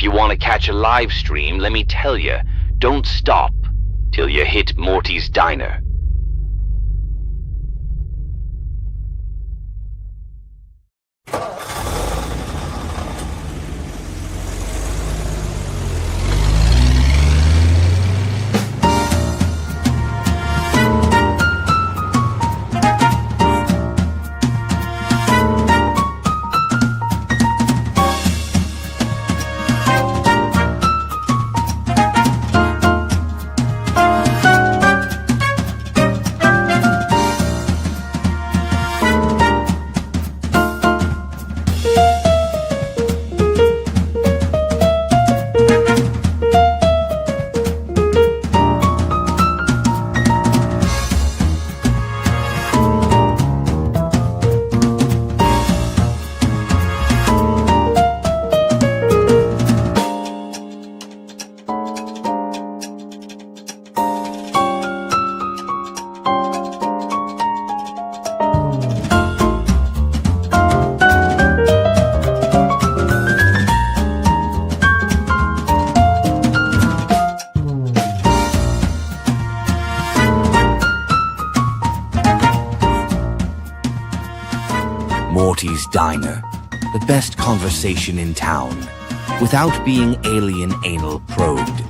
you want to catch a live stream, let me tell you, don't stop till you hit Morty's Diner. Morty's Diner, the best conversation in town, without being alien anal probed.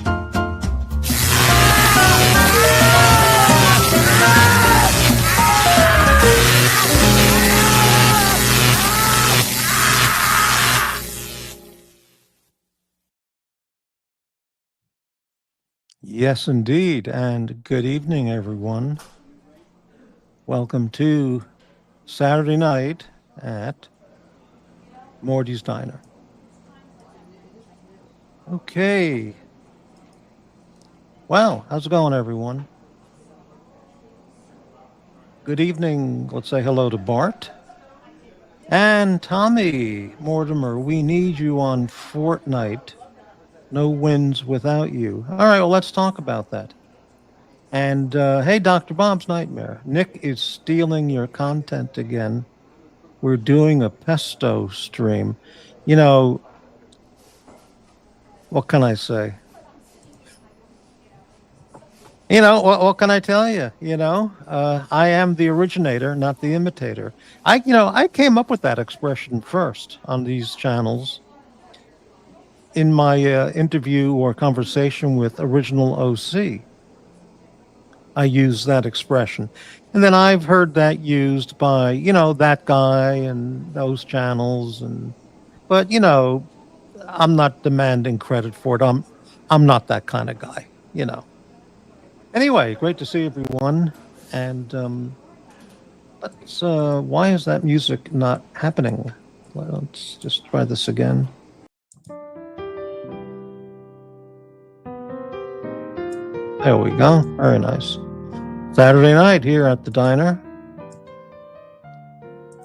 Yes, indeed, and good evening, everyone. Welcome to Saturday night at Morty's Diner. Okay. Well, how's it going, everyone? Good evening. Let's say hello to Bart. And Tommy Mortimer, we need you on Fortnite. No wins without you. All right, well, let's talk about that. And hey, Dr. Bob's Nightmare. Nick is stealing your content again. We're doing a pesto stream. You know, what can I say? You know, what can I tell you? You know, I am the originator, not the imitator. I came up with that expression first on these channels. In my interview or conversation with Original OC, I use that expression. And then I've heard that used by, that guy and those channels. But, I'm not demanding credit for it. I'm not that kind of guy, Anyway, great to see everyone. And why is that music not happening? Let's just try this again. There we go. Very nice. Saturday night here at the diner.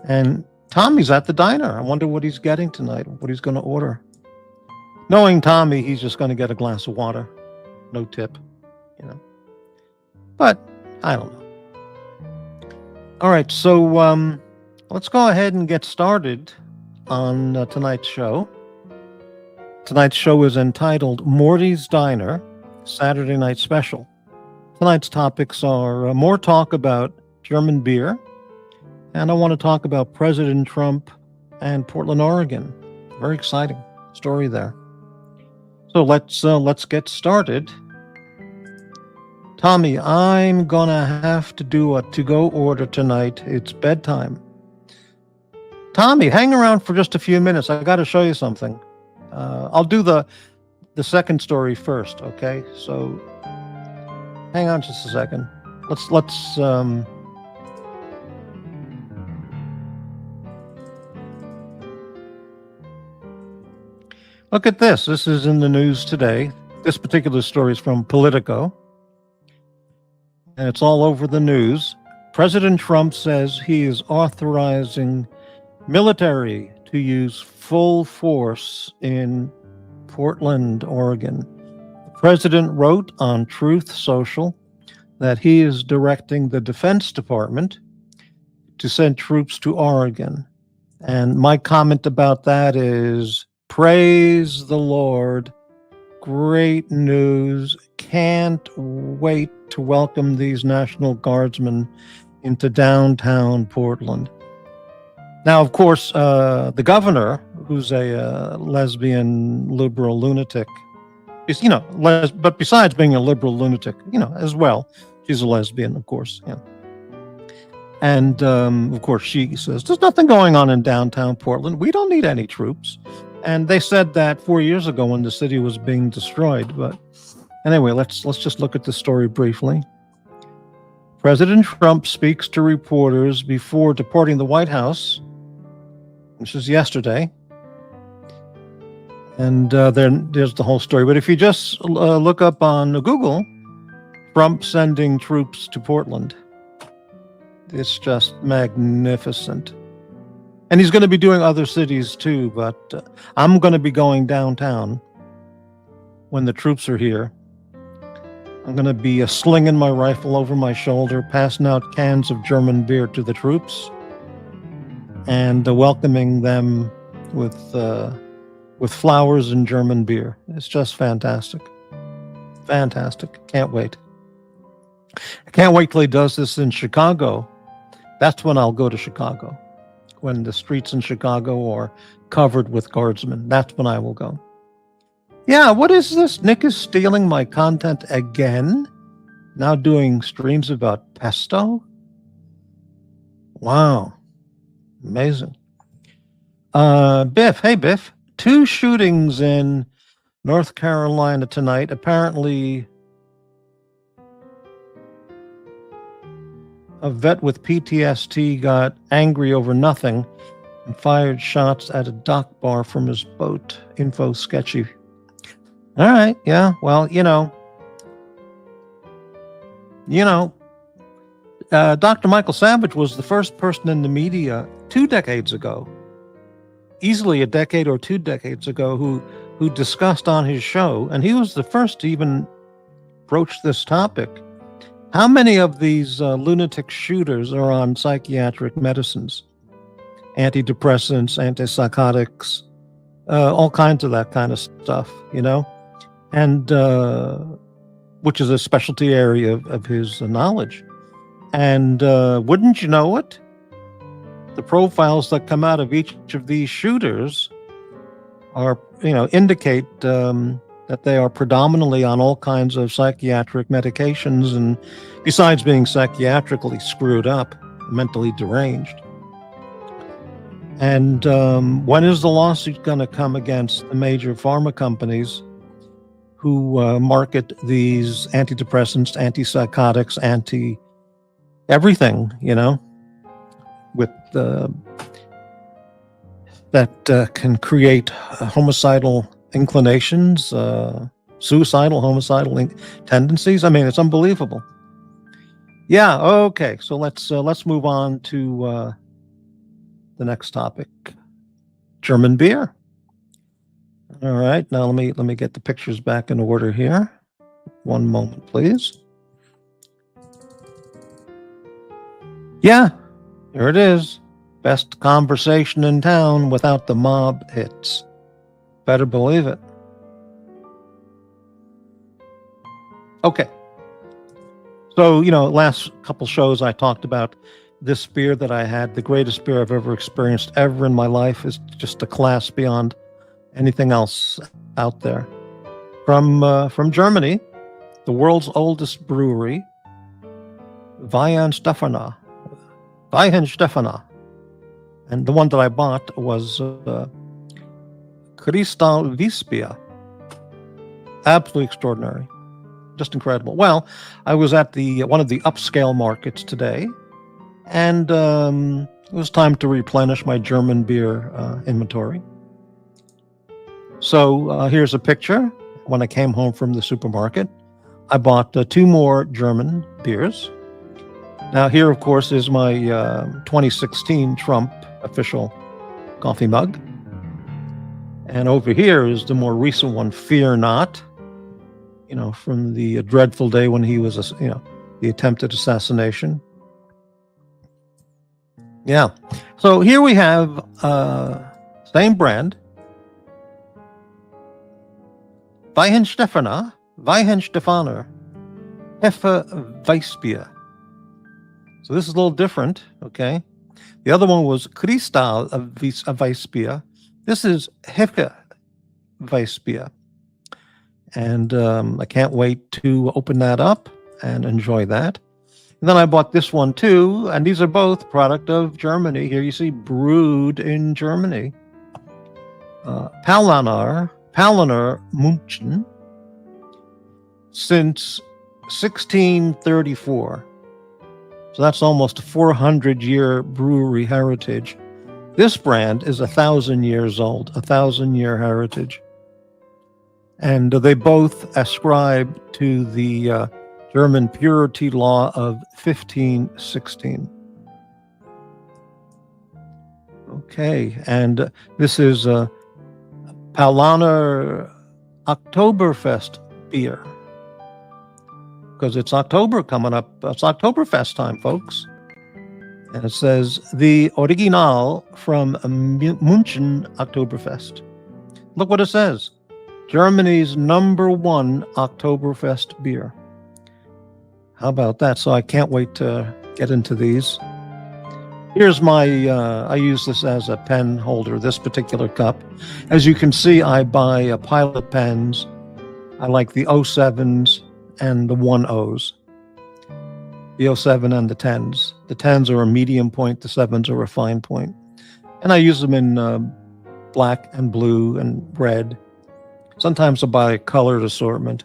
And Tommy's at the diner. I wonder what he's getting tonight, what he's going to order. Knowing Tommy, he's just going to get a glass of water. No tip, But I don't know. All right, so let's go ahead and get started on tonight's show. Tonight's show is entitled Morty's Diner, Saturday Night Special. Tonight's topics are more talk about German beer, and I want to talk about President Trump and Portland, Oregon. Very exciting story there. So let's get started. Tommy, I'm gonna have to do a to-go order tonight. It's bedtime. Tommy, hang around for just a few minutes. I got to show you something. I'll do the second story first, okay? So hang on just a second. Let's look at this. This is in the news today. This particular story is from Politico, and it's all over the news. President Trump says he is authorizing military to use full force in Portland, Oregon. The president wrote on Truth Social that he is directing the Defense Department to send troops to Oregon. And my comment about that is Praise the Lord. Great news. Can't wait to welcome these National Guardsmen into downtown Portland. Now, of course, the governor, who's a lesbian liberal lunatic, is, but besides being a liberal lunatic, as well, she's a lesbian, of course. Yeah. And, of course, she says, there's nothing going on in downtown Portland. We don't need any troops. And they said that 4 years ago when the city was being destroyed. But anyway, let's just look at the story briefly. President Trump speaks to reporters before departing the White House. This is yesterday. And there's the whole story. But if you just look up on Google, Trump sending troops to Portland. It's just magnificent. And he's going to be doing other cities too, but I'm going to be going downtown when the troops are here. I'm going to be slinging my rifle over my shoulder, passing out cans of German beer to the troops, and welcoming them with flowers and German beer. It's just fantastic. Fantastic. Can't wait. I can't wait till he does this in Chicago. That's when I'll go to Chicago. When the streets in Chicago are covered with guardsmen. That's when I will go. Yeah, what is this? Nick is stealing my content again? Now doing streams about pesto? Wow. Amazing. Biff, hey Biff. 2 shootings in North Carolina tonight. Apparently a vet with PTSD got angry over nothing and fired shots at a dock bar from his boat. Info sketchy. All right, yeah, well, Dr. Michael Savage was the first person in the media 2 decades ago, easily a decade or 2 decades ago, who discussed on his show, and he was the first to even broach this topic. How many of these lunatic shooters are on psychiatric medicines? Antidepressants, antipsychotics, all kinds of that kind of stuff, and which is a specialty area of his knowledge. And wouldn't you know it? The profiles that come out of each of these shooters are, indicate that they are predominantly on all kinds of psychiatric medications, and besides being psychiatrically screwed up, mentally deranged. And when is the lawsuit going to come against the major pharma companies who market these antidepressants, antipsychotics, everything, with that can create homicidal inclinations, suicidal, homicidal tendencies? I mean, it's unbelievable. Yeah. Okay. So let's move on to the next topic: German beer. All right. Now let me get the pictures back in order here. One moment, please. Yeah, here it is. Best conversation in town without the mob hits. Better believe it. Okay. So, last couple shows I talked about this beer that I had. The greatest beer I've ever experienced ever in my life. Is just a class beyond anything else out there. From Germany, the world's oldest brewery, Weihenstephaner. And the one that I bought was Crystal Wiesbier. Absolutely extraordinary. Just incredible. Well, I was at one of the upscale markets today, and it was time to replenish my German beer inventory. So here's a picture. When I came home from the supermarket, I bought 2 more German beers. Now here, of course, is my 2016 Trump official coffee mug. And over here is the more recent one, Fear Not, from the dreadful day when he was, the attempted assassination. Yeah. So here we have same brand, Weihenstephaner, Hefeweißbier. So this is a little different, okay? The other one was Kristall Weißbier. This is Hefeweißbier. And I can't wait to open that up and enjoy that. And then I bought this one too, and these are both product of Germany. Here you see brewed in Germany. Paulaner München since 1634. So that's almost a 400-year brewery heritage. This brand is 1,000 years old, 1,000-year heritage. And they both ascribe to the German purity law of 1516. Okay, and this is Paulaner Oktoberfest beer. Because it's October coming up. It's Oktoberfest time, folks. And it says, the Original from München Oktoberfest. Look what it says. Germany's #1 Oktoberfest beer. How about that? So I can't wait to get into these. Here's my, I use this as a pen holder, this particular cup. As you can see, I buy Pilot pens. I like the 07s and the 10s. The 07 and the 10s. The 10s are a medium point, the 7s are a fine point. And I use them in black and blue and red. Sometimes I buy a colored assortment.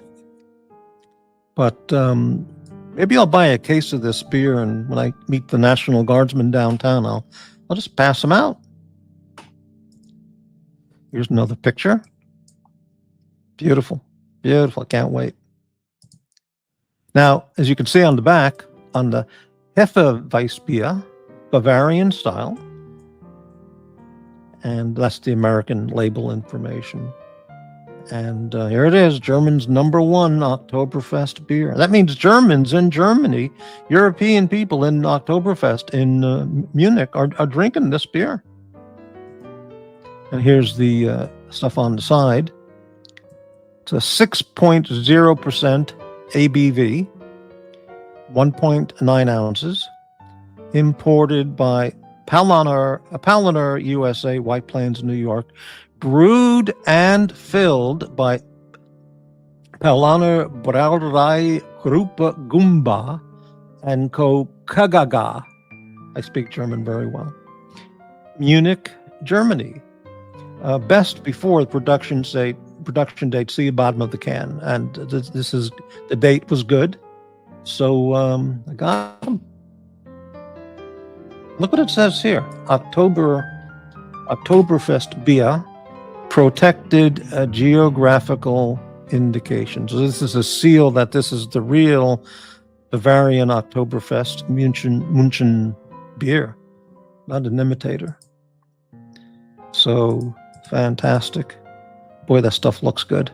But maybe I'll buy a case of this beer, and when I meet the National Guardsmen downtown, I'll just pass them out. Here's another picture. Beautiful. Beautiful. I can't wait. Now, as you can see on the back, on the Hefeweißbier, Bavarian style, and that's the American label information. And here it is, German's #1 Oktoberfest beer. That means Germans in Germany, European people in Oktoberfest in Munich are drinking this beer. And here's the stuff on the side. It's a 6.0% ABV, 1.9 ounces, imported by Paulaner USA, White Plains, New York, brewed and filled by Paulaner Brauerei Gruppe Gumba and Co. Kagaga. I speak German very well. Munich, Germany. Best before the production date, see the bottom of the can. And this is, the date was good. So I got them. Look what it says here. Oktoberfest beer, protected geographical indication. So this is a seal that this is the real Bavarian Oktoberfest München beer, not an imitator. So fantastic. Boy, that stuff looks good.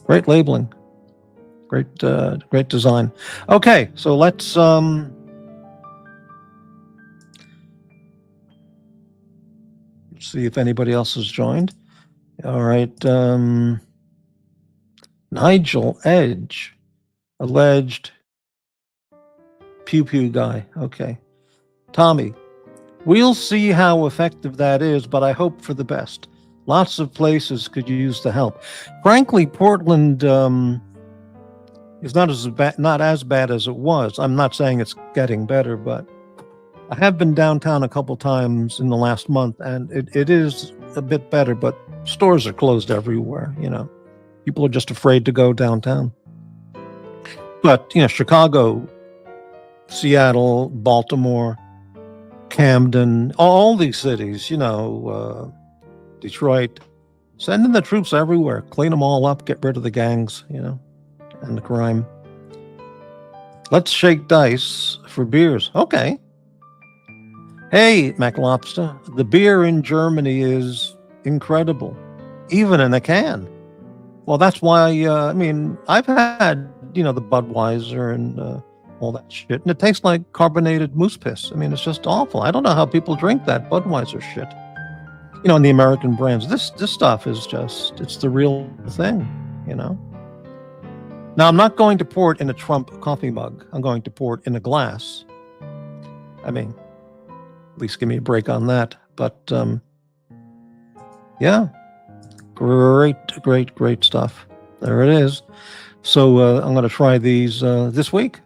Great labeling. Great design. Okay, so let's see if anybody else has joined. All right. Nigel Edge, alleged pew pew guy. Okay. Tommy, we'll see how effective that is, but I hope for the best. Lots of places could use the help. Frankly, Portland is not as bad as it was. I'm not saying it's getting better, but I have been downtown a couple times in the last month, and it is a bit better, but stores are closed everywhere, you know. People are just afraid to go downtown. But, you know, Chicago, Seattle, Baltimore, Camden, all these cities, you know, Detroit, sending the troops everywhere, clean them all up, get rid of the gangs, you know, and the crime. Let's shake dice for beers. Okay. Hey, MacLobster, the beer in Germany is incredible, even in a can. Well, that's why, I mean, I've had, you know, the Budweiser and all that shit, and it tastes like carbonated moose piss. I mean, it's just awful. I don't know how people drink that Budweiser shit. And the American brands. This stuff is just, it's the real thing, Now, I'm not going to pour it in a Trump coffee mug. I'm going to pour it in a glass. I mean, at least give me a break on that. But, yeah, great stuff. There it is. So I'm going to try these this week.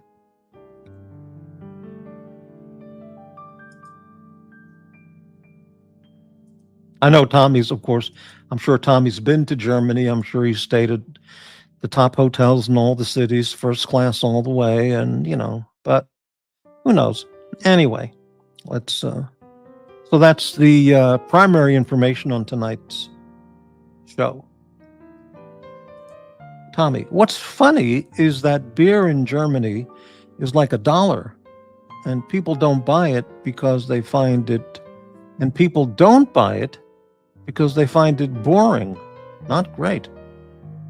I know Tommy's, of course, I'm sure Tommy's been to Germany. I'm sure he's stayed at the top hotels in all the cities, first class all the way. And, but who knows? Anyway, let's, so that's the primary information on tonight's show. Tommy, what's funny is that beer in Germany is like $1, and people don't buy it because they find it, and people don't buy it because they find it boring, not great.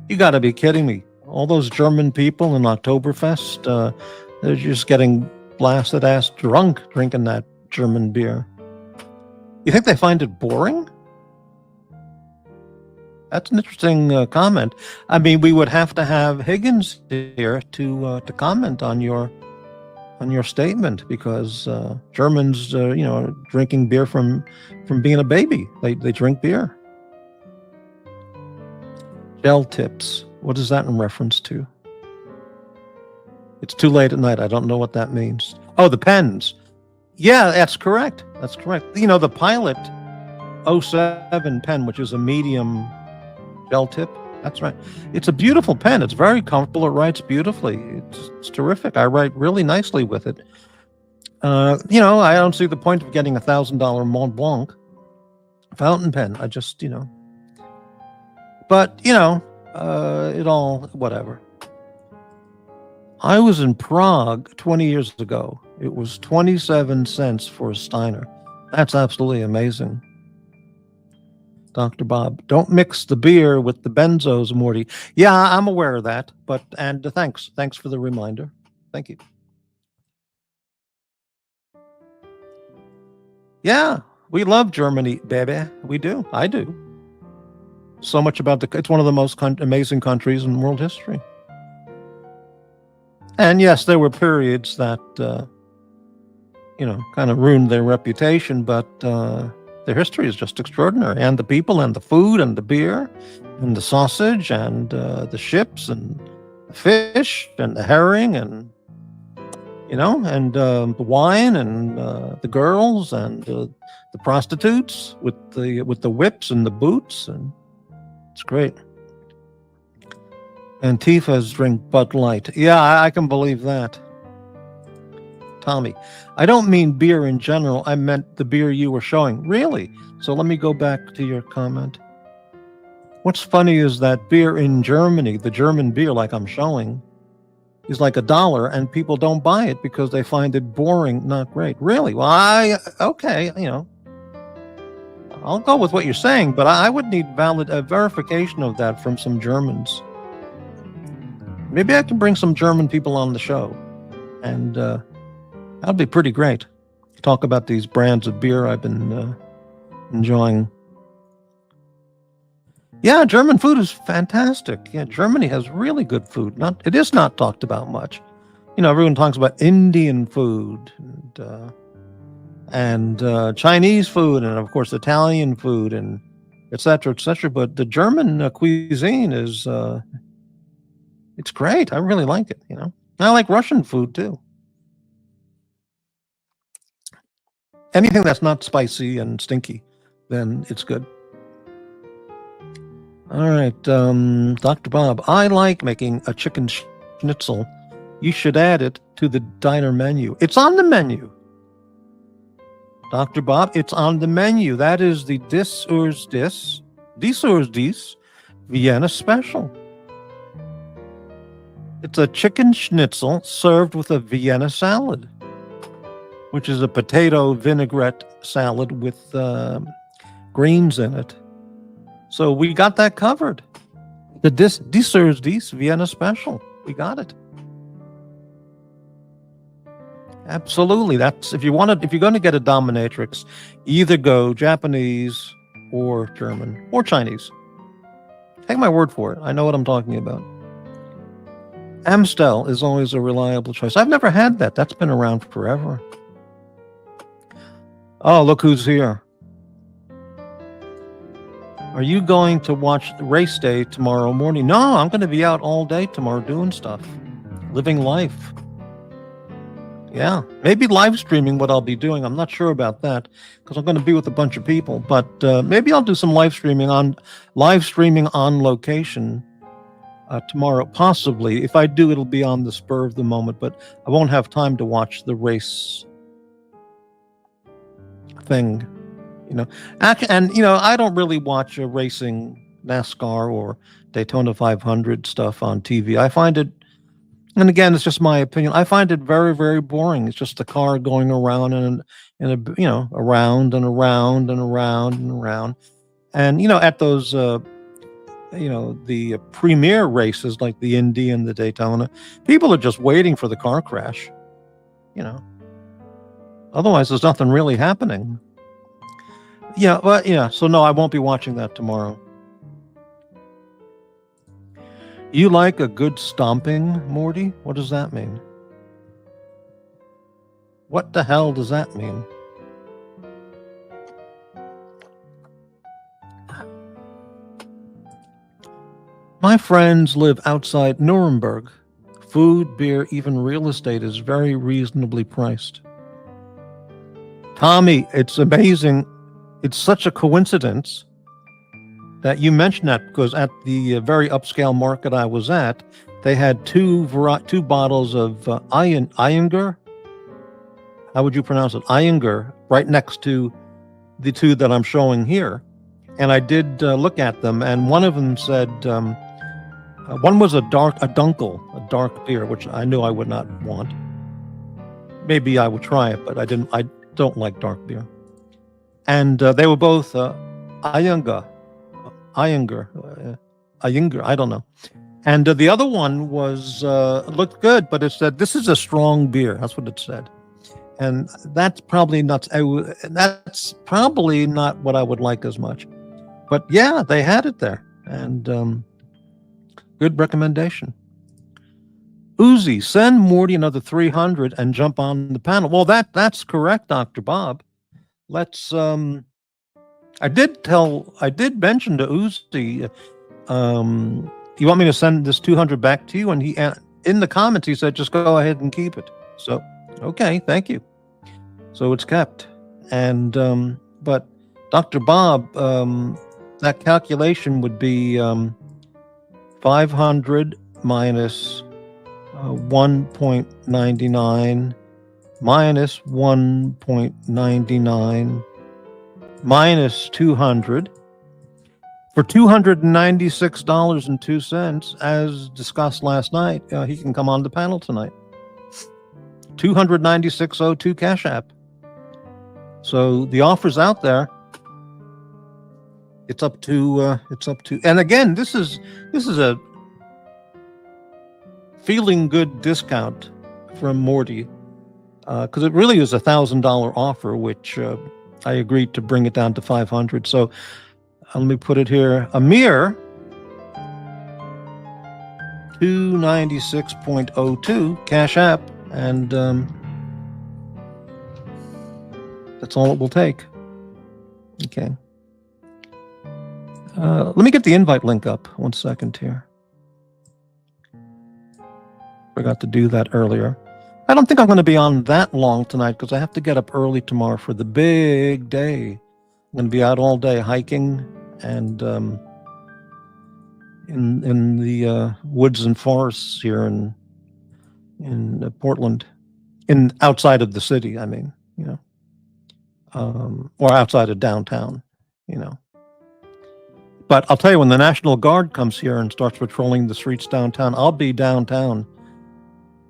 You got to be kidding me. All those German people in Oktoberfest, they're just getting blasted ass drunk drinking that German beer. You think they find it boring? That's an interesting comment. I mean, we would have to have Higgins here to comment on your statement, because Germans, drinking beer from being a baby. They drink beer. Gel tips. What is that in reference to? It's too late at night. I don't know what that means. Oh, the pens. Yeah, that's correct. That's correct. The Pilot 07 pen, which is a medium gel tip. That's right. It's a beautiful pen. It's very comfortable. It writes beautifully. It's terrific. I write really nicely with it. I don't see the point of getting $1,000 Mont Blanc fountain pen. I just, but, it all, whatever. I was in Prague 20 years ago. It was 27 cents for a Steiner. That's absolutely amazing. Dr. Bob, don't mix the beer with the benzos, Morty. Yeah, I'm aware of that, and thanks for the reminder. Thank you. Yeah, we love Germany, baby. We do. I do. So much about it's one of the most amazing countries in world history. And yes, there were periods that, kind of ruined their reputation, but their history is just extraordinary. And the people and the food and the beer and the sausage and the ships and the fish and the herring and, the wine and the girls and the prostitutes with the whips and the boots. And it's great. Antifas drink Bud Light. Yeah, I can believe that. Tommy, I don't mean beer in general. I meant the beer you were showing. Really? So let me go back to your comment. What's funny is that beer in Germany, the German beer like I'm showing, is like $1, and people don't buy it because they find it boring, not great. Really? Well, okay, I'll go with what you're saying, but I would need valid verification of that from some Germans. Maybe I can bring some German people on the show, and that'd be pretty great. Talk about these brands of beer I've been enjoying. Yeah, German food is fantastic. Yeah, Germany has really good food. It is not talked about much. Everyone talks about Indian food and Chinese food, and of course Italian food, and et cetera, et cetera. But the German cuisine is it's great. I really like it. I like Russian food too. Anything that's not spicy and stinky, then it's good. All right, Dr. Bob, I like making a chicken schnitzel. You should add it to the diner menu. It's on the menu. Dr. Bob, it's on the menu. That is the Dies Vienna special. It's a chicken schnitzel served with a Vienna salad, which is a potato vinaigrette salad with greens in it. So we got that covered. The Dies Vienna special. We got it. Absolutely. That's if you're going to get a dominatrix, either go Japanese or German or Chinese. Take my word for it. I know what I'm talking about. Amstel is always a reliable choice. I've never had that. That's been around forever. Oh, look who's here. Are you going to watch the race day tomorrow morning? No, I'm going to be out all day tomorrow doing stuff, living life. Yeah, maybe live streaming what I'll be doing. I'm not sure about that because I'm going to be with a bunch of people. But maybe I'll do some live streaming on location tomorrow. Possibly, if I do, it'll be on the spur of the moment. But I won't have time to watch the race thing. And I don't really watch racing NASCAR or Daytona 500 stuff on TV. I find it, and again, it's just my opinion, I find it very, very boring. It's just a car going around and around and around and around and around. And at those the premier races like the Indy and the Daytona, people are just waiting for the car crash. Otherwise there's nothing really happening. So no, I won't be watching that tomorrow. You like a good stomping, Morty? What does that mean? What the hell does that mean? My friends live outside Nuremberg. Food, beer, even real estate is very reasonably priced. Tommy, it's amazing. It's such a coincidence that you mentioned that, because at the very upscale market I was at, they had two bottles of Eyinger. How would you pronounce it? Eyinger, right next to the two that I'm showing here. And I did look at them, and one of them said, one was a Dunkel, a dark beer, which I knew I would not want. Maybe I would try it, but I don't like dark beer. And they were both Eyinger, I don't know. And the other one was looked good, but it said, this is a strong beer. That's what it said. And that's probably not what I would like as much. But yeah, they had it there. And good recommendation. Uzi, send Morty another 300 and jump on the panel. Well, that's correct, Dr. Bob. Let's I did mention to Uzi, you want me to send this 200 back to you? And he, in the comments, he said, just go ahead and keep it. So, okay, thank you. So it's kept. And, but Dr. Bob, that calculation would be 500 minus 1.99 minus 1.99 minus 200 for $296.02. As discussed last night, he can come on the panel tonight. $296.02 Cash App. So the offer's out there. It's up to, and again, this is a feeling good discount from Morty, because it really is $1,000 offer, which I agreed to bring it down to 500. So let me put it here. A mere $296.02 Cash App, and that's all it will take. Okay. Let me get the invite link up. 1 second here. Forgot to do that earlier. I don't think I'm going to be on that long tonight because I have to get up early tomorrow for the big day. I'm going to be out all day hiking and in the woods and forests here in Portland, outside of the city. I mean, or outside of downtown, But I'll tell you, when the National Guard comes here and starts patrolling the streets downtown, I'll be downtown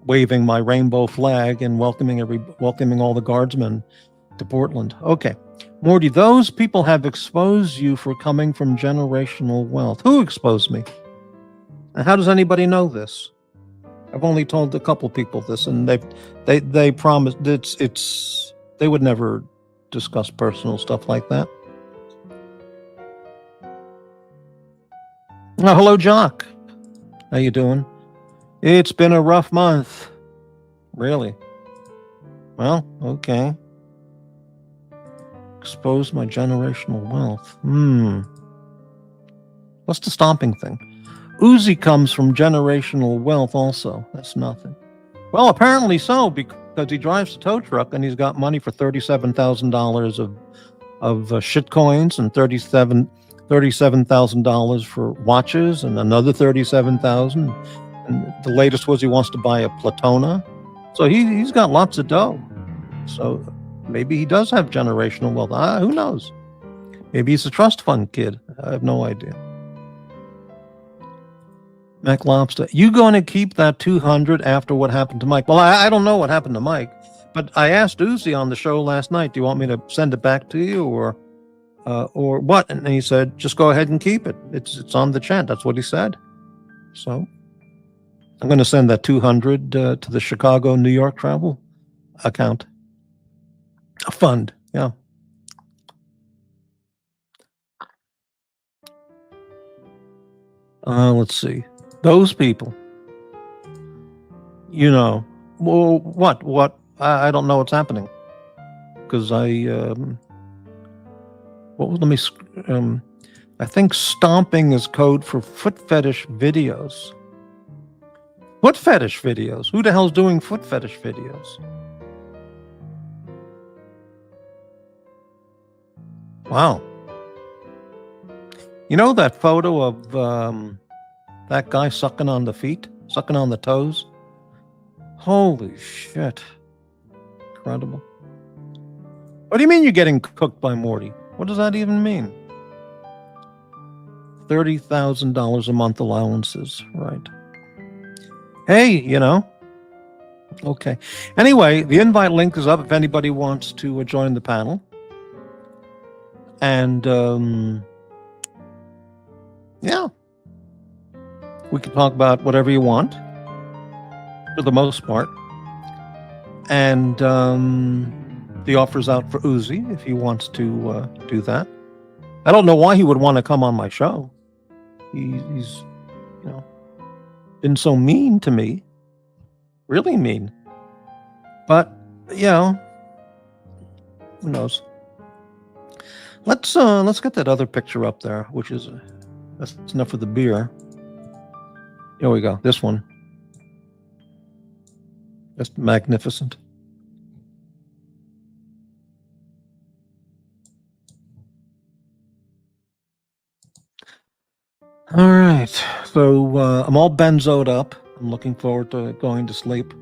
waving my rainbow flag and welcoming all the guardsmen to Portland. Okay. Morty, those people have exposed you for coming from generational wealth. Who exposed me? And how does anybody know this? I've only told a couple people this, and they promised they would never discuss personal stuff like that. Oh, hello, Jock. How you doing? It's been a rough month. Really? Well, okay. Expose my generational wealth. What's the stomping thing? Uzi comes from generational wealth also. That's nothing. Well, apparently so, because he drives a tow truck and he's got money for $37,000 of shit coins and $37,000 for watches and another $37,000. And the latest was he wants to buy a Platona. So he's got lots of dough. So maybe he does have generational wealth. Who knows? Maybe he's a trust fund kid. I have no idea. Mac Lobster, you going to keep that 200 after what happened to Mike? Well, I don't know what happened to Mike, but I asked Uzi on the show last night, do you want me to send it back to you or what? And he said, just go ahead and keep it. It's on the chat. That's what he said. So I'm going to send that 200 to the Chicago, New York travel account. A fund, yeah. Let's see. Those people, well, what? I don't know what's happening because I think stomping is code for foot fetish videos. Foot fetish videos? Who the hell's doing foot fetish videos? Wow. You know that photo of that guy sucking on the feet, sucking on the toes? Holy shit. Incredible. What do you mean you're getting cooked by Morty? What does that even mean? $30,000 a month allowances, right? Hey, Okay. Anyway, the invite link is up if anybody wants to join the panel. And, yeah. We can talk about whatever you want, for the most part. And the offer's out for Uzi if he wants to do that. I don't know why he would want to come on my show. He's been so mean to me. Really mean. But, who knows? Let's get that other picture up there, which is that's enough for the beer. Here we go. This one. Just magnificent. All right. So I'm all benzoed up. I'm looking forward to going to sleep.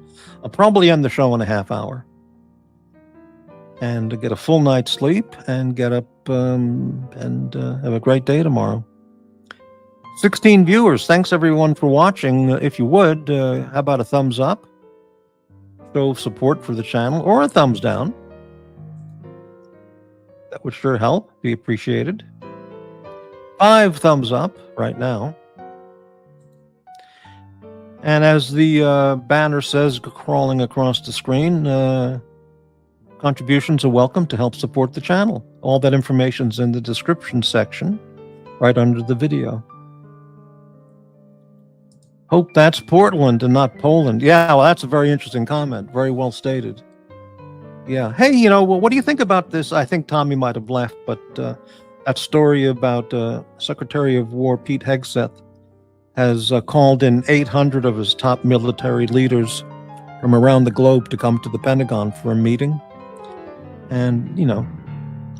I'll probably end the show in a half hour. And get a full night's sleep and get up and have a great day tomorrow. 16 viewers. Thanks everyone for watching. If you would, how about a thumbs up? Show support for the channel, or a thumbs down. That would sure help. Be appreciated. 5 thumbs up right now. And as the banner says, crawling across the screen, contributions are welcome to help support the channel. All that information's in the description section, right under the video. Hope that's Portland and not Poland. Yeah, well, that's a very interesting comment. Very well stated. Yeah. Hey, well, what do you think about this? I think Tommy might have left, but that story about Secretary of War Pete Hegseth has called in 800 of his top military leaders from around the globe to come to the Pentagon for a meeting. And,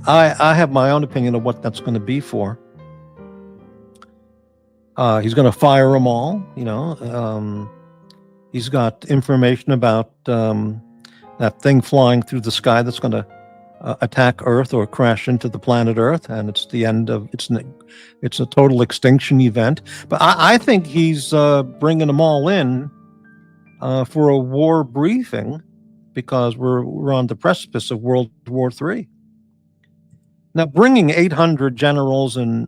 I have my own opinion of what that's going to be for. He's going to fire them all, He's got information about that thing flying through the sky that's going to attack Earth or crash into the planet Earth, and it's the end of it's a total extinction event. But I think he's bringing them all in for a war briefing because we're on the precipice of World War III. Now, bringing 800 generals and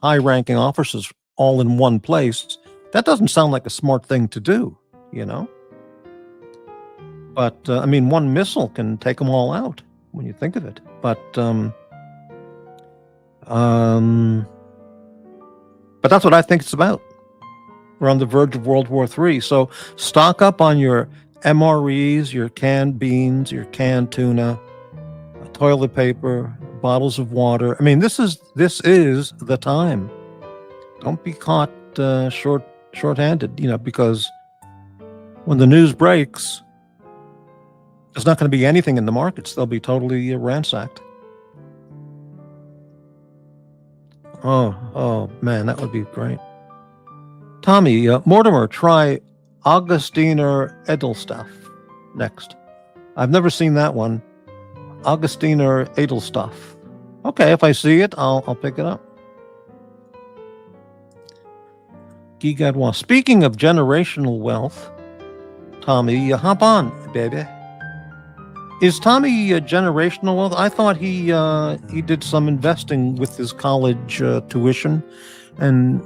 high-ranking officers all in one place, that doesn't sound like a smart thing to do, But, one missile can take them all out when you think of it. But But that's what I think it's about. We're on the verge of World War III. So stock up on your MREs, your canned beans, your canned tuna, toilet paper, bottles of water. I mean, this is the time. Don't be caught short-handed, because when the news breaks, there's not going to be anything in the markets. They'll be totally ransacked. Oh man, that would be great. Tommy, Mortimer, try Augustiner Edelstoff next. I've never seen that one. Augustiner Edelstoff. Okay, if I see it, I'll pick it up. Guy Gadwa. Speaking of generational wealth, Tommy, hop on, baby. Is Tommy generational wealth? I thought he did some investing with his college tuition and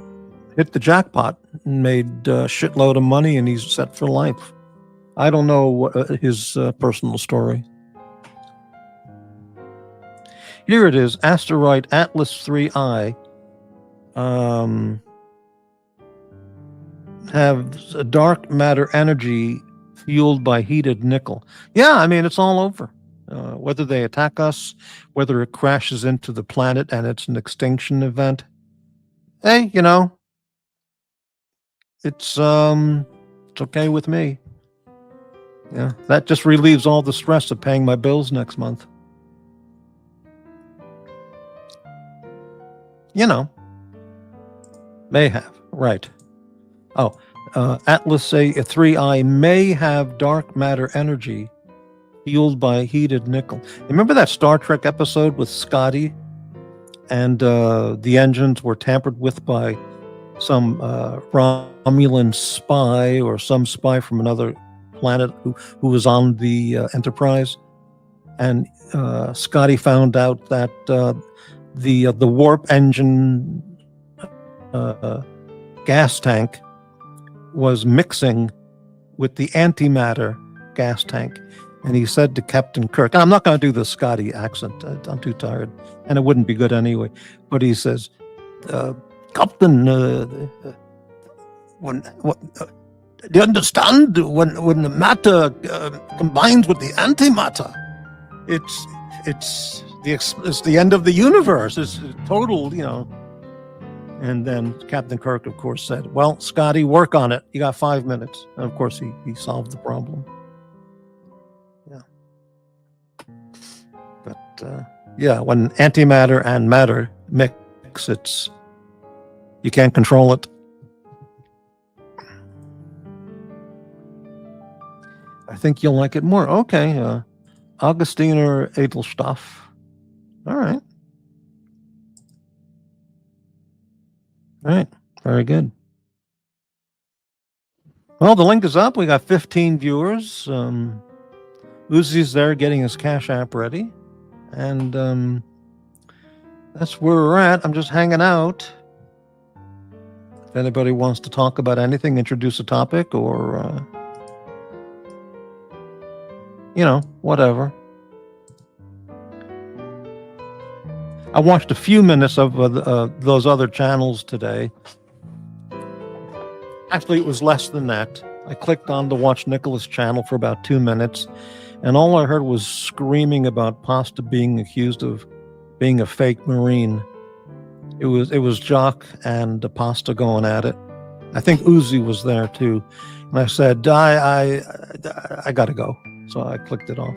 hit the jackpot and made a shitload of money, and he's set for life. I don't know his personal story. Here it is, asteroid Atlas 3I have a dark matter energy fueled by heated nickel. Yeah, I mean, it's all over. Whether they attack us, whether it crashes into the planet and it's an extinction event. Hey, it's okay with me. Yeah, that just relieves all the stress of paying my bills next month. May have, right. Oh, Atlas a 3I may have dark matter energy fueled by heated nickel. Remember that Star Trek episode with Scotty and the engines were tampered with by some Romulan spy or some spy from another planet who was on the Enterprise, and Scotty found out that the warp engine gas tank was mixing with the antimatter gas tank. And he said to Captain Kirk, and I'm not going to do the Scotty accent, I'm too tired, and it wouldn't be good anyway, but he says, Captain, do you understand? When the matter combines with the antimatter, it's the end of the universe. It's total, And then Captain Kirk, of course, said, well, Scotty, work on it. You got 5 minutes. And of course, he solved the problem. Yeah. But, when antimatter and matter mix, you can't control it. I think you'll like it more. Okay. Augustiner Edelstoff. All right. All right. Very good. Well, the link is up. We got 15 viewers. Uzi's there getting his Cash App ready. And that's where we're at. I'm just hanging out. If anybody wants to talk about anything, introduce a topic, or, whatever. I watched a few minutes of those other channels today. Actually, it was less than that. I clicked on to watch Nicholas' channel for about 2 minutes, and all I heard was screaming about Pasta being accused of being a fake Marine. It was Jock and Pasta going at it. I think Uzi was there too, and I said, I gotta go, so I clicked it off.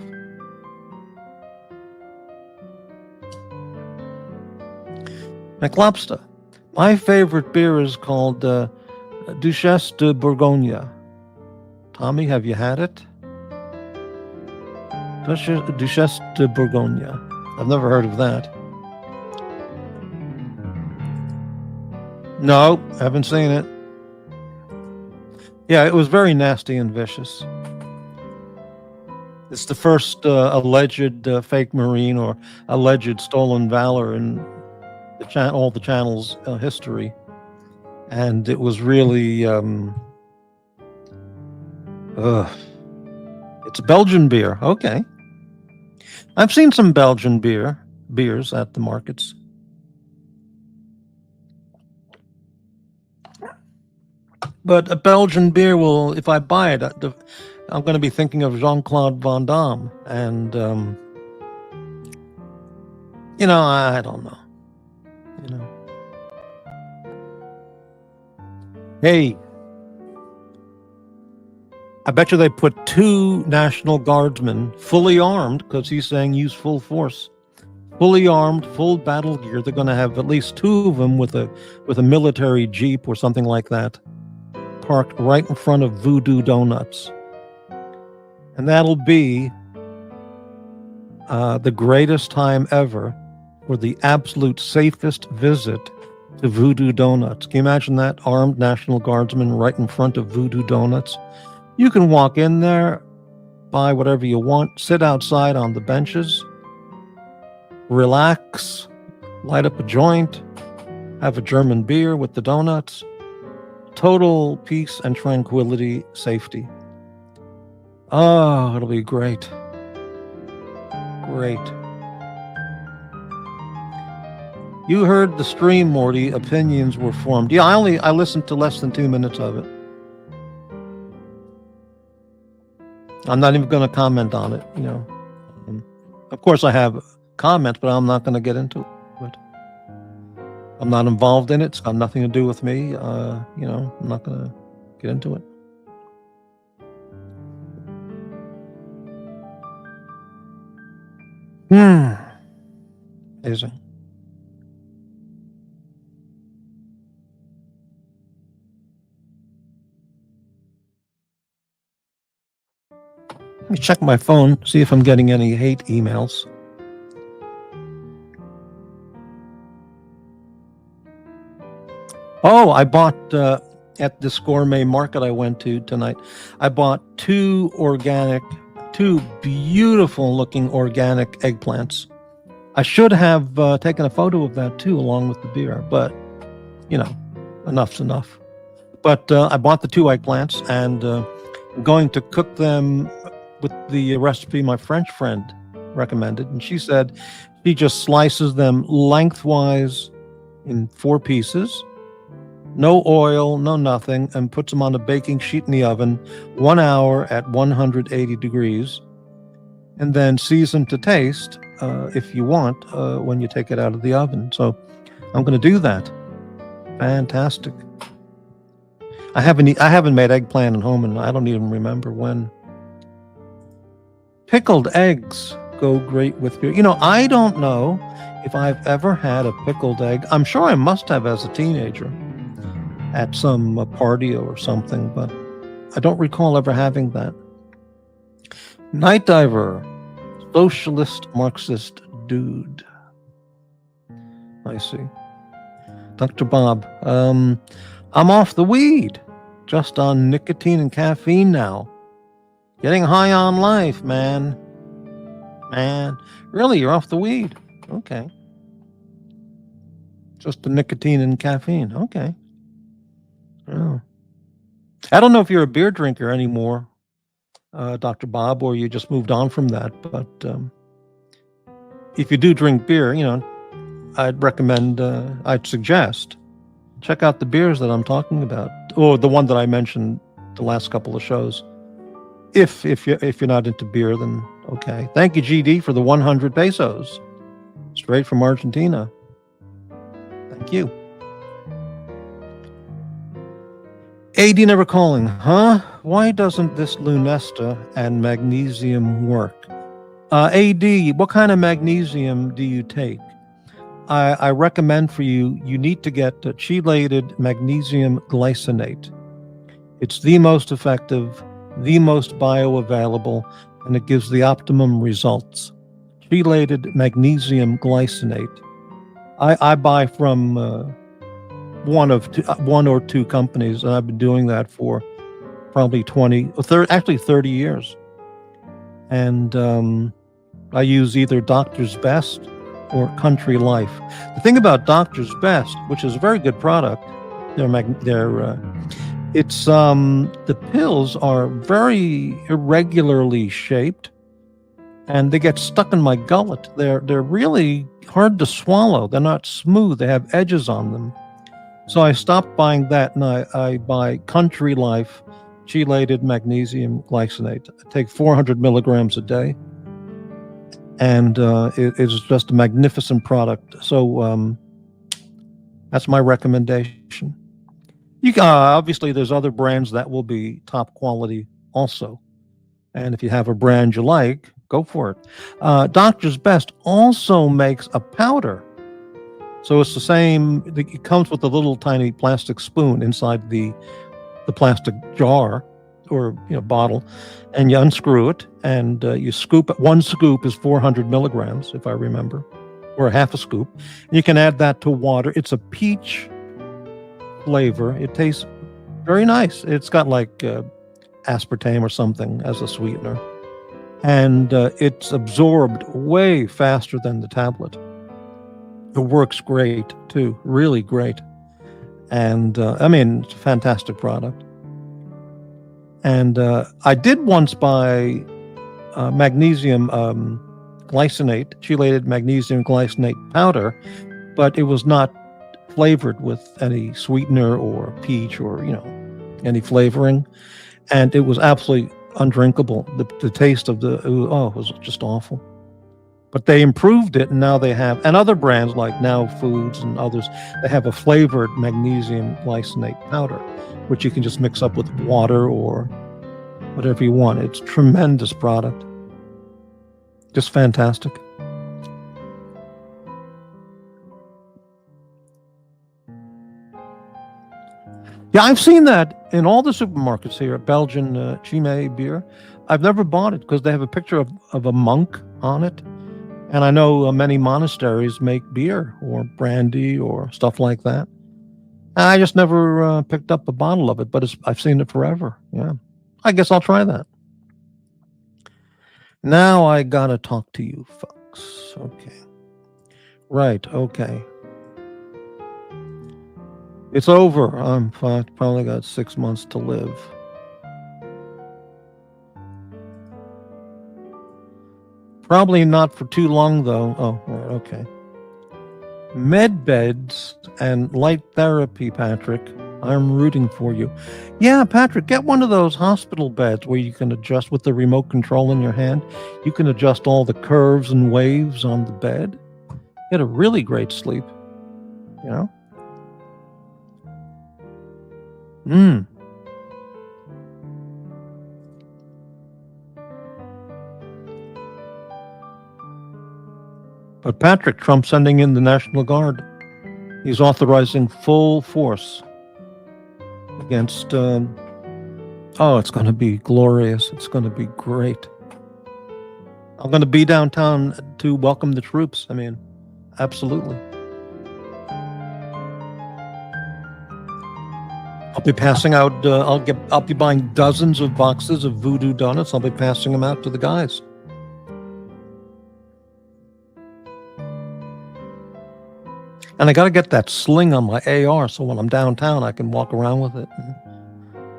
McLobster. My favorite beer is called Duchesse de Bourgogne. Tommy, have you had it? Duchesse de Bourgogne. I've never heard of that. No, haven't seen it. Yeah, it was very nasty and vicious. It's the first alleged fake Marine or alleged stolen valor in all the channel's history, and it was really it's Belgian beer. Okay, I've seen some Belgian beers at the markets. But a Belgian beer will, if I buy it, I'm going to be thinking of Jean-Claude Van Damme. And, I don't know. Hey, I bet you they put 2 National Guardsmen fully armed, because he's saying use full force. Fully armed, full battle gear. They're going to have at least 2 of them with a military jeep or something like that, parked right in front of Voodoo Donuts. And that'll be the greatest time ever for the absolute safest visit to Voodoo Donuts. Can you imagine that? Armed National Guardsmen right in front of Voodoo Donuts. You can walk in there, buy whatever you want, sit outside on the benches, relax, light up a joint, have a German beer with the donuts. Total peace and tranquility, safety. Oh, it'll be great. Great. You heard the stream, Morty. Opinions were formed. Yeah, I listened to less than 2 minutes of it. I'm not even going to comment on it, Of course I have comments, but I'm not going to get into it. I'm not involved in it. It's got nothing to do with me. I'm not going to get into it. Amazing. Let me check my phone, see if I'm getting any hate emails. Oh, I bought at this gourmet market I went to tonight. I bought 2 beautiful looking organic eggplants. I should have taken a photo of that too, along with the beer, but enough's enough. But I bought the 2 eggplants, and I'm going to cook them with the recipe my French friend recommended. And she said she just slices them lengthwise in 4 pieces, no oil, no nothing, and puts them on a baking sheet in the oven 1 hour at 180 degrees, and then season to taste if you want when you take it out of the oven. So I'm going to do that. Fantastic. I haven't made eggplant at home, and I don't even remember when. Pickled eggs go great with beer. I don't know if I've ever had a pickled egg. I'm sure I must have as a teenager at some party or something, but I don't recall ever having that. Night Diver, socialist Marxist dude. I see. Dr. Bob, I'm off the weed, just on nicotine and caffeine now. Getting high on life, man. Really, you're off the weed? Okay. Just the nicotine and caffeine. Okay. Oh. I don't know if you're a beer drinker anymore, Dr. Bob, or you just moved on from that. But if you do drink beer, I'd suggest check out the beers that I'm talking about, or the one that I mentioned the last couple of shows. If you're not into beer, then okay. Thank you, GD, for the 100 pesos, straight from Argentina. Thank you. AD never calling, huh? Why doesn't this Lunesta and magnesium work? AD, what kind of magnesium do you take? I recommend for you need to get chelated magnesium glycinate. It's the most effective, the most bioavailable, and it gives the optimum results. Chelated magnesium glycinate. I buy from one or two companies, and I've been doing that for probably 30 years. And I use either Doctor's Best or Country Life. The thing about Doctor's Best, which is a very good product, the pills are very irregularly shaped, and they get stuck in my gullet. They're really hard to swallow. They're not smooth. They have edges on them. So I stopped buying that, and I buy Country Life chelated magnesium glycinate. I take 400 milligrams a day, and it is just a magnificent product. So that's my recommendation. You can, obviously, there's other brands that will be top quality also. And if you have a brand you like, go for it. Doctor's Best also makes a powder. So it's the same. It comes with a little tiny plastic spoon inside the plastic jar or bottle, and you unscrew it and you scoop it. One scoop is 400 milligrams, if I remember, or half a scoop. And you can add that to water. It's a peach flavor. It tastes very nice. It's got like aspartame or something as a sweetener, and it's absorbed way faster than the tablet. It works great too, really great. And I mean, it's a fantastic product. And I did once buy magnesium glycinate, chelated magnesium glycinate powder, but it was not flavored with any sweetener or peach or any flavoring, and it was absolutely undrinkable. The taste of it was just awful. But they improved it, and now they have, and other brands like Now Foods and others, they have a flavored magnesium glycinate powder, which you can just mix up with water or whatever you want. It's a tremendous product. Just fantastic. Yeah, I've seen that in all the supermarkets here at Belgian Chimay beer. I've never bought it because they have a picture of a monk on it. And I know many monasteries make beer or brandy or stuff like that. I just never picked up a bottle of it, but I've seen it forever. Yeah, I guess I'll try that. Now I gotta talk to you folks. Okay. Right, okay. It's over. I'm probably got 6 months to live. Probably not for too long, though. Oh, right, okay. Med beds and light therapy, Patrick. I'm rooting for you. Yeah, Patrick, get one of those hospital beds where you can adjust with the remote control in your hand. You can adjust all the curves and waves on the bed. Get a really great sleep. But Patrick, Trump sending in the National Guard. He's authorizing full force against, it's going to be glorious. It's going to be great. I'm going to be downtown to welcome the troops. I mean, absolutely. I'll be passing out, I'll be buying dozens of boxes of Voodoo Donuts. I'll be passing them out to the guys. And I got to get that sling on my AR so when I'm downtown, I can walk around with it.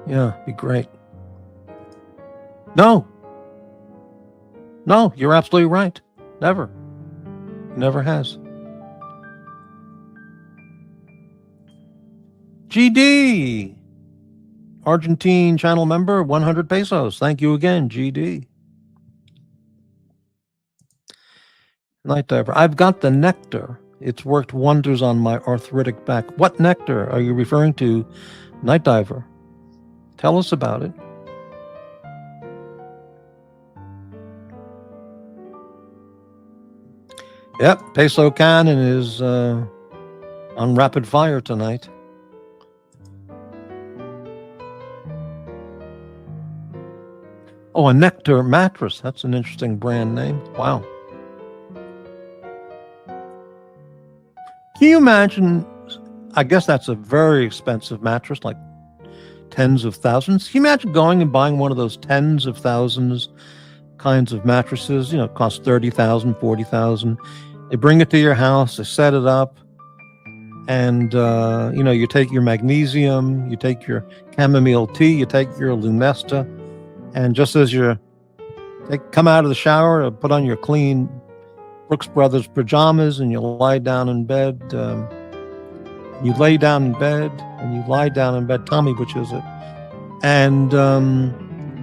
Yeah, be great. No, you're absolutely right. Never. Never has. GD, Argentine channel member, 100 pesos. Thank you again, GD. Night Diver. I've got the nectar. It's worked wonders on my arthritic back. What nectar are you referring to, Night Diver? Tell us about it. Yep, Peso Cannon is on rapid fire tonight. Oh, a Nectar mattress. That's an interesting brand name. Wow. Can you imagine? I guess that's a very expensive mattress, like tens of thousands. Can you imagine going and buying one of those tens of thousands kinds of mattresses? It costs 30,000, 40,000. They bring it to your house, they set it up, and you take your magnesium, you take your chamomile tea, you take your Lunesta, and just as you come out of the shower, put on your clean Brooks Brothers pajamas and you lie down in bed, You lay down in bed, and you lie down in bed. Tommy butchers it. And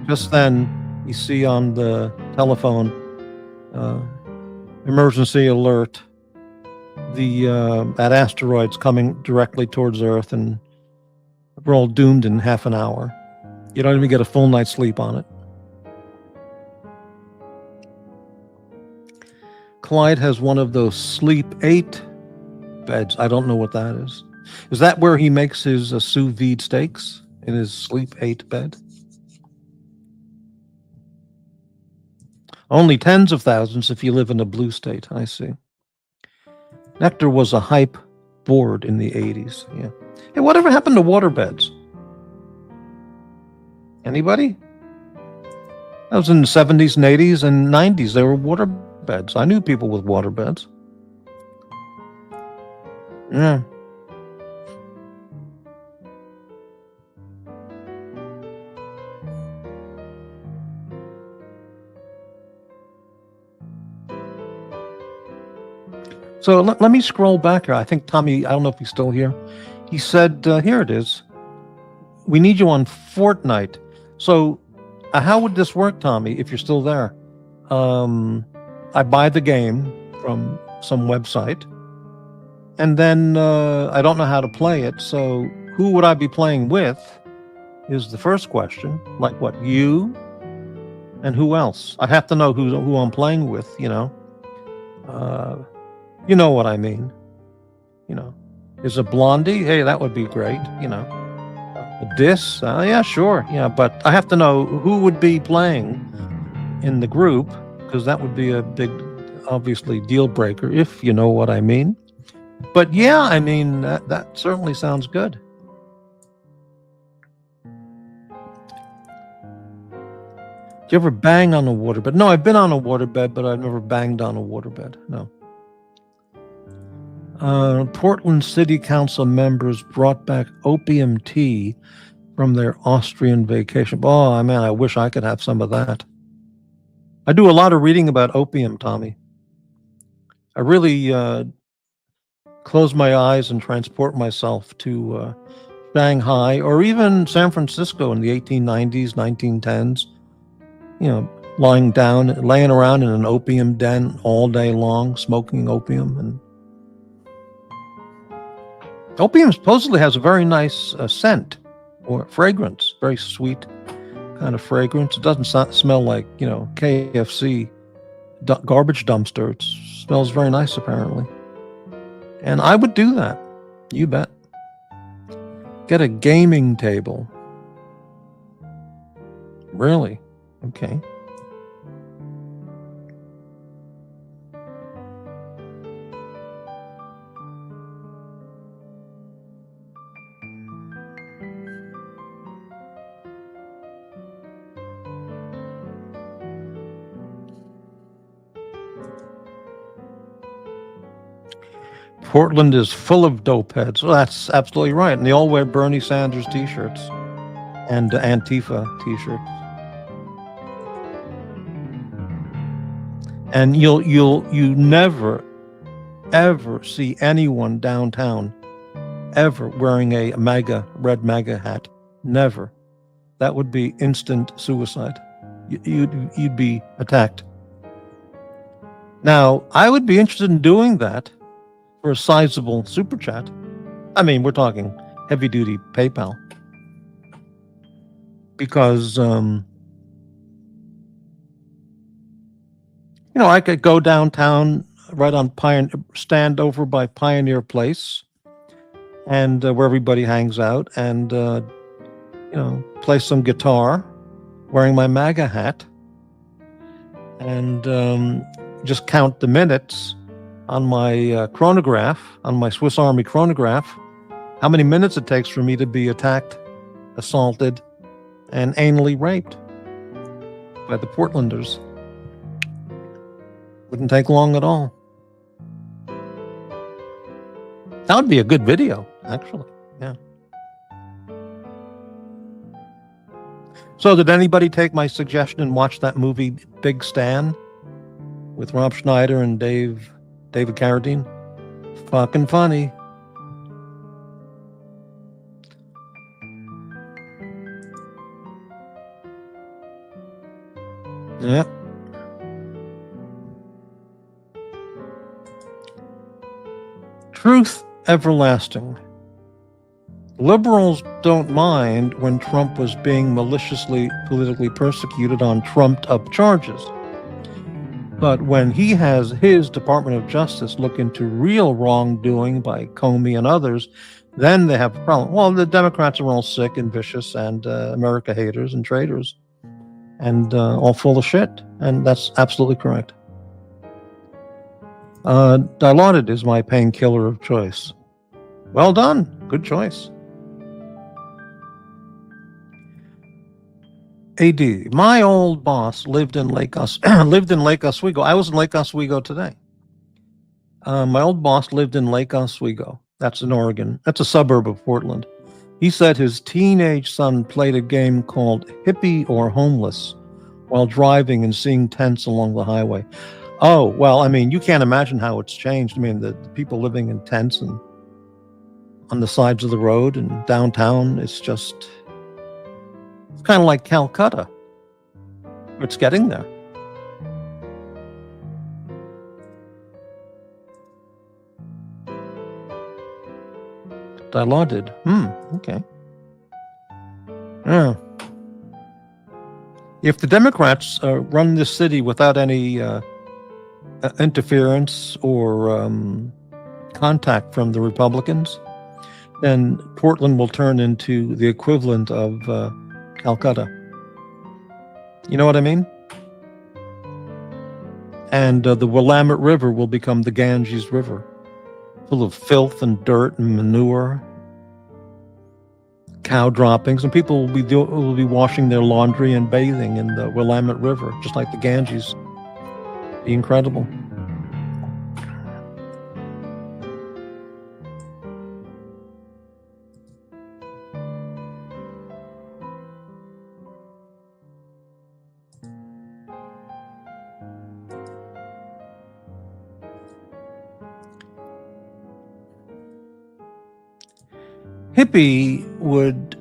just then, you see on the telephone, emergency alert, that asteroid's coming directly towards Earth, and we're all doomed in half an hour. You don't even get a full night's sleep on it. Clyde has one of those Sleep 8 beds. I don't know what that is. Is that where he makes his sous vide steaks, in his Sleep 8 bed? Only tens of thousands if you live in a blue state. I see. Nectar was a hype board in the 80s. Yeah. Hey, whatever happened to waterbeds? Anybody? That was in the 70s and 80s and 90s. There were waterbeds. I knew people with waterbeds. Yeah. So let me scroll back here. I think Tommy, I don't know if he's still here. He said, here it is. We need you on Fortnite. So how would this work, Tommy, if you're still there? I buy the game from some website, and then I don't know how to play it. So who would I be playing with is the first question. Like what, you? And who else? I have to know who I'm playing with, you know. You know what I mean. You know, is it Blondie? Hey, that would be great, you know. This? Yeah, sure. Yeah, but I have to know who would be playing in the group, because that would be a big, obviously, deal breaker, if you know what I mean. But yeah, I mean, that certainly sounds good. Do you ever bang on a waterbed? No, I've been on a waterbed, but I've never banged on a waterbed. No. Portland City Council members brought back opium tea from their Austrian vacation. Oh, man, I wish I could have some of that. I do a lot of reading about opium, Tommy. I really close my eyes and transport myself to Shanghai or even San Francisco in the 1890s, 1910s. You know, laying around in an opium den all day long, smoking opium. And opium supposedly has a very nice scent or fragrance, very sweet kind of fragrance. It doesn't smell like, you know, KFC garbage dumpster. It smells very nice, apparently. And I would do that. You bet. Get a gaming table. Really? Okay. Portland is full of dope heads. Well, that's absolutely right. And they all wear Bernie Sanders t-shirts and Antifa t-shirts. And you never, ever see anyone downtown ever wearing a red MAGA hat. Never. That would be instant suicide. You'd be attacked. Now, I would be interested in doing that for a sizable super chat. I mean, we're talking heavy duty PayPal. Because, you know, I could go downtown right on stand over by Pioneer Place and where everybody hangs out and, you know, play some guitar wearing my MAGA hat and just count the minutes on my chronograph, on my Swiss Army chronograph, how many minutes it takes for me to be attacked, assaulted, and anally raped by the Portlanders. Wouldn't take long at all. That would be a good video, actually. Yeah. So did anybody take my suggestion and watch that movie Big Stan with Rob Schneider and David Carradine? Fucking funny. Yeah. Truth everlasting. Liberals don't mind when Trump was being maliciously politically persecuted on trumped-up charges. But when he has his Department of Justice look into real wrongdoing by Comey and others, then they have a problem. Well, the Democrats are all sick and vicious and America haters and traitors and all full of shit. And that's absolutely correct. Dilaudid is my painkiller of choice. Well done. Good choice. AD, my old boss lived in Lake Oswego. I was in Lake Oswego today. My old boss lived in Lake Oswego. That's in Oregon. That's a suburb of Portland. He said his teenage son played a game called Hippie or Homeless while driving and seeing tents along the highway. Oh, well, I mean, you can't imagine how it's changed. I mean, the people living in tents and on the sides of the road and downtown, it's kind of like Calcutta. It's getting there. Dilaudid. Okay. Yeah. If the Democrats run this city without any interference or contact from the Republicans, then Portland will turn into the equivalent of Calcutta. You know what I mean? And the Willamette River will become the Ganges River, full of filth and dirt and manure, cow droppings, and people will be washing their laundry and bathing in the Willamette River, just like the Ganges. Be incredible. Hippie would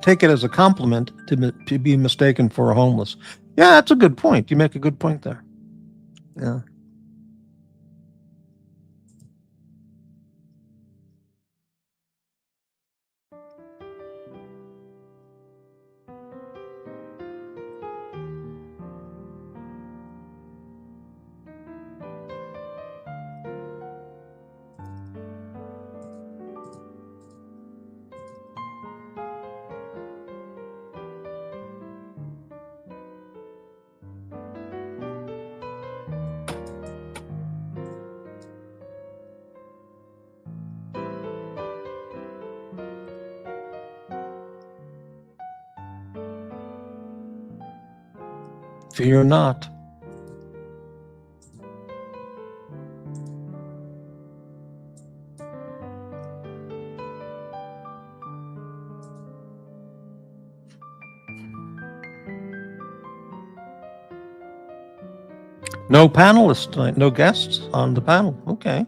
take it as a compliment to be mistaken for a homeless. Yeah, that's a good point. You make a good point there. Yeah. Fear not. No panelists tonight, no guests on the panel. Okay.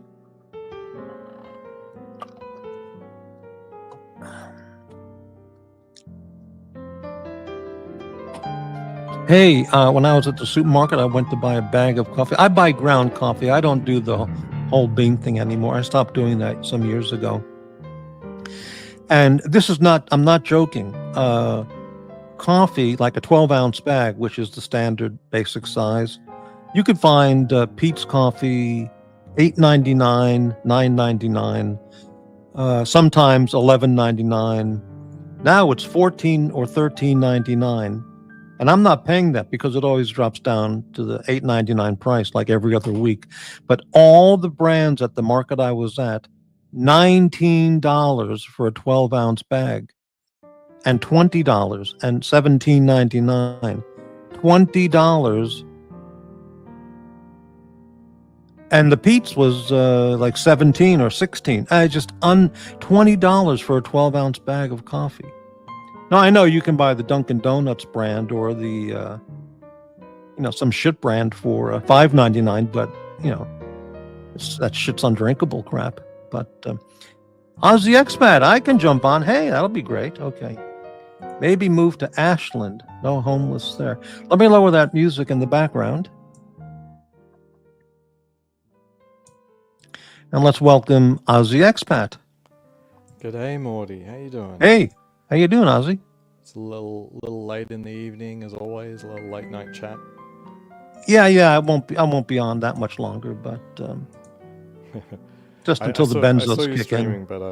Hey, when I was at the supermarket, I went to buy a bag of coffee. I buy ground coffee. I don't do the whole bean thing anymore. I stopped doing that some years ago. And this is not, I'm not joking. Coffee, like a 12-ounce bag, which is the standard basic size, you could find Pete's Coffee, $8.99, $9.99, sometimes $11.99. Now it's $14 or $13.99. And I'm not paying that because it always drops down to the $8.99 price like every other week. But all the brands at the market I was at, $19 for a 12-ounce bag and $20 and $17.99. $20. And the Pete's was like 17 or 16. Just $20 for a 12-ounce bag of coffee. Now, I know you can buy the Dunkin' Donuts brand or the, some shit brand for $5.99, but, that shit's undrinkable crap. But Aussie Expat, I can jump on. Hey, that'll be great. Okay. Maybe move to Ashland. No homeless there. Let me lower that music in the background. And let's welcome Aussie Expat. G'day, Morty. How you doing? Hey, how you doing, Aussie? It's a little late in the evening, as always. A little late night chat. Yeah, I won't be on that much longer, but just until the I saw benzos you kick streaming, in. but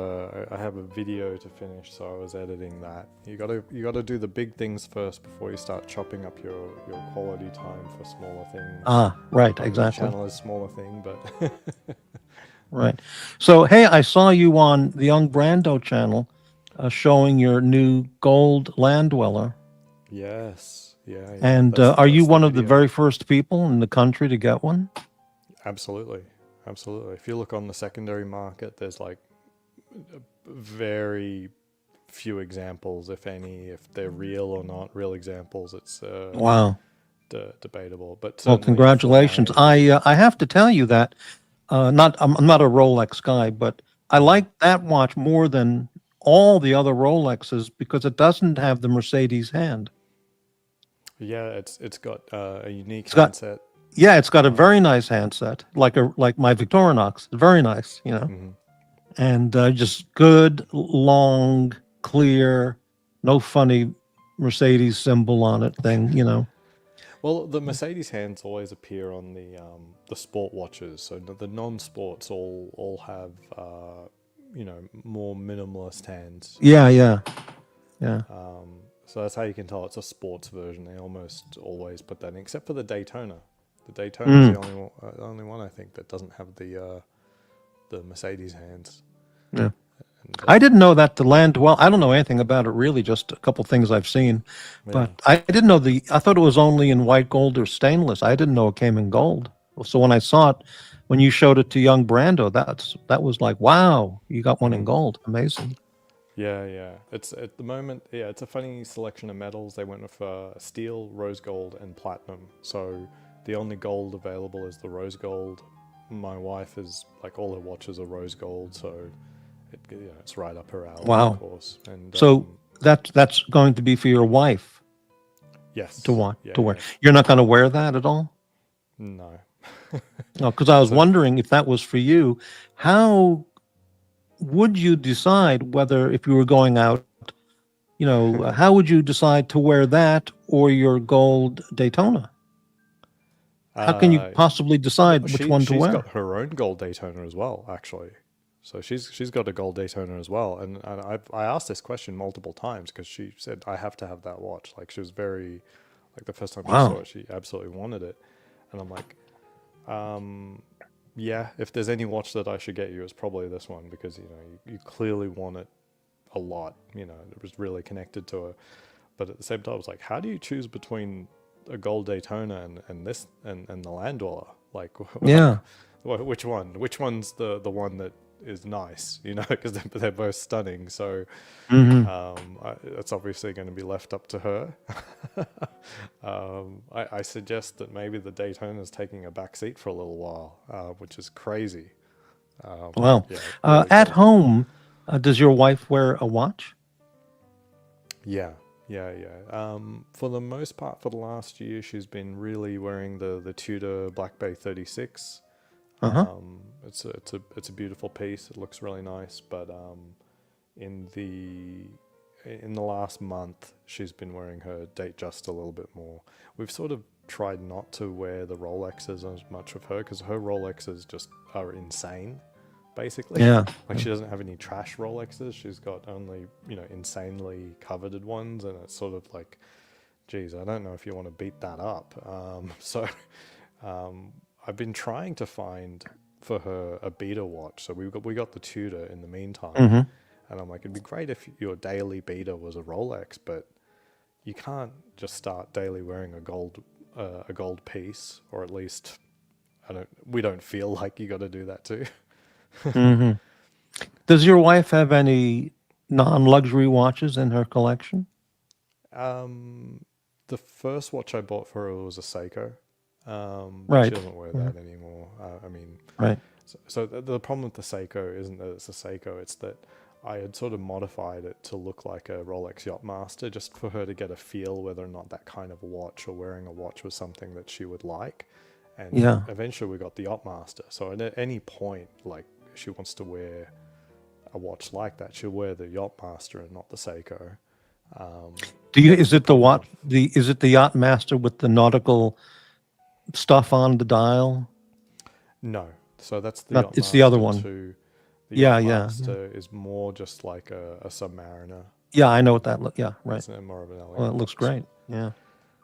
I have a video to finish, so I was editing that. You gotta do the big things first before you start chopping up your quality time for smaller things. Ah, right, My exactly. channel is a smaller thing, but Right. So, hey, I saw you on the Young Brando channel showing your new gold land dweller. yes, yeah. And are you one of the very first people in the country to get one? Absolutely. If you look on the secondary market, there's like very few examples, if any. If they're real or not real examples, it's Wow. debatable. But Well, certainly congratulations. I have to tell you that I'm not a Rolex guy, but I like that watch more than all the other Rolexes because it doesn't have the Mercedes hand. Yeah, it's got a unique got- handset. Yeah, it's got a very nice handset, like my Victorinox. Very nice, you know, Mhm. and just good, long, clear, no funny Mercedes symbol on it thing, you know. Well, the Mercedes hands always appear on the sport watches, so the non-sports all have more minimalist hands. Yeah. So that's how you can tell it's a sports version. They almost always put that in, except for the Daytona. The Daytona is the only one I think that doesn't have the Mercedes hands. Yeah. And, I didn't know that the land well. I don't know anything about it really. Just a couple things I've seen, but I didn't know I thought it was only in white gold or stainless. I didn't know it came in gold. So when I saw it, when you showed it to young Brando, that was like, wow, you got one in gold. Amazing. Yeah. It's at the moment. Yeah, it's a funny selection of metals. They went with steel, rose gold, and platinum. So the only gold available is the rose gold. My wife is like all her watches are rose gold, so it's right up her alley. Wow. Of course. And So that's going to be for your wife yes, to wear. Yeah. You're not going to wear that at all? No. No, because I was wondering if that was for you. How would you decide whether if you were going out, how would you decide to wear that or your gold Daytona? How can you possibly decide which one to wear? She's got her own gold Daytona as well, actually. So she's got a gold Daytona as well, and I asked this question multiple times because she said I have to have that watch. Like she was very, like the first time she saw it, she absolutely wanted it, and I'm like, yeah, if there's any watch that I should get you, it's probably this one because you clearly want it a lot. It was really connected to her, but at the same time, I was like, how do you choose between a gold Daytona and this and the Land Dweller? Like, which one? Which one's the one that is nice? Because they're both stunning. So it's obviously going to be left up to her. I suggest that maybe the Daytona is taking a back seat for a little while, which is crazy. Wow. Really at cool. home, does your wife wear a watch? Yeah. For the most part, for the last year, she's been really wearing the Tudor Black Bay 36. It's a beautiful piece. It looks really nice, but in the last month, she's been wearing her Datejust a little bit more. We've sort of tried not to wear the Rolexes as much of her because her Rolexes just are insane. Basically, like she doesn't have any trash Rolexes. She's got only insanely coveted ones, and it's sort of like, geez, I don't know if you want to beat that up. I've been trying to find for her a beta watch. So we got the Tudor in the meantime, and I'm like, it'd be great if your daily beta was a Rolex, but you can't just start daily wearing a gold piece, or at least we don't feel like you got to do that too. Does your wife have any non-luxury watches in her collection? The first watch I bought for her was a Seiko. Right. She doesn't wear that anymore. Right. So the problem with the Seiko isn't that it's a Seiko, it's that I had sort of modified it to look like a Rolex Yachtmaster, just for her to get a feel whether or not that kind of a watch or wearing a watch was something that she would like. And Yeah. eventually we got the Yachtmaster. So at any point, like, she wants to wear a watch like that, she'll wear the Yachtmaster and not the Seiko. Is it the Yachtmaster with the nautical stuff on the dial? No. So that's the Not, it's the other Yachtmaster one. 2. The Yeah, Yachtmaster is more just like a Submariner. Yeah, I know what that looks. Yeah, right. It's more of an elegant Well, it looks watch. great. Yeah.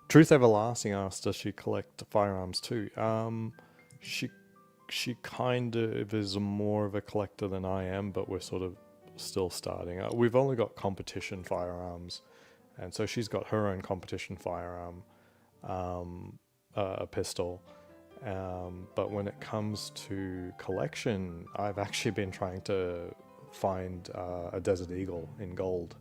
Truth Everlasting asked, does she collect firearms too? She kind of is more of a collector than I am, but we're sort of still starting. We've only got competition firearms, and so she's got her own competition firearm, a pistol. But when it comes to collection, I've actually been trying to find a Desert Eagle in gold.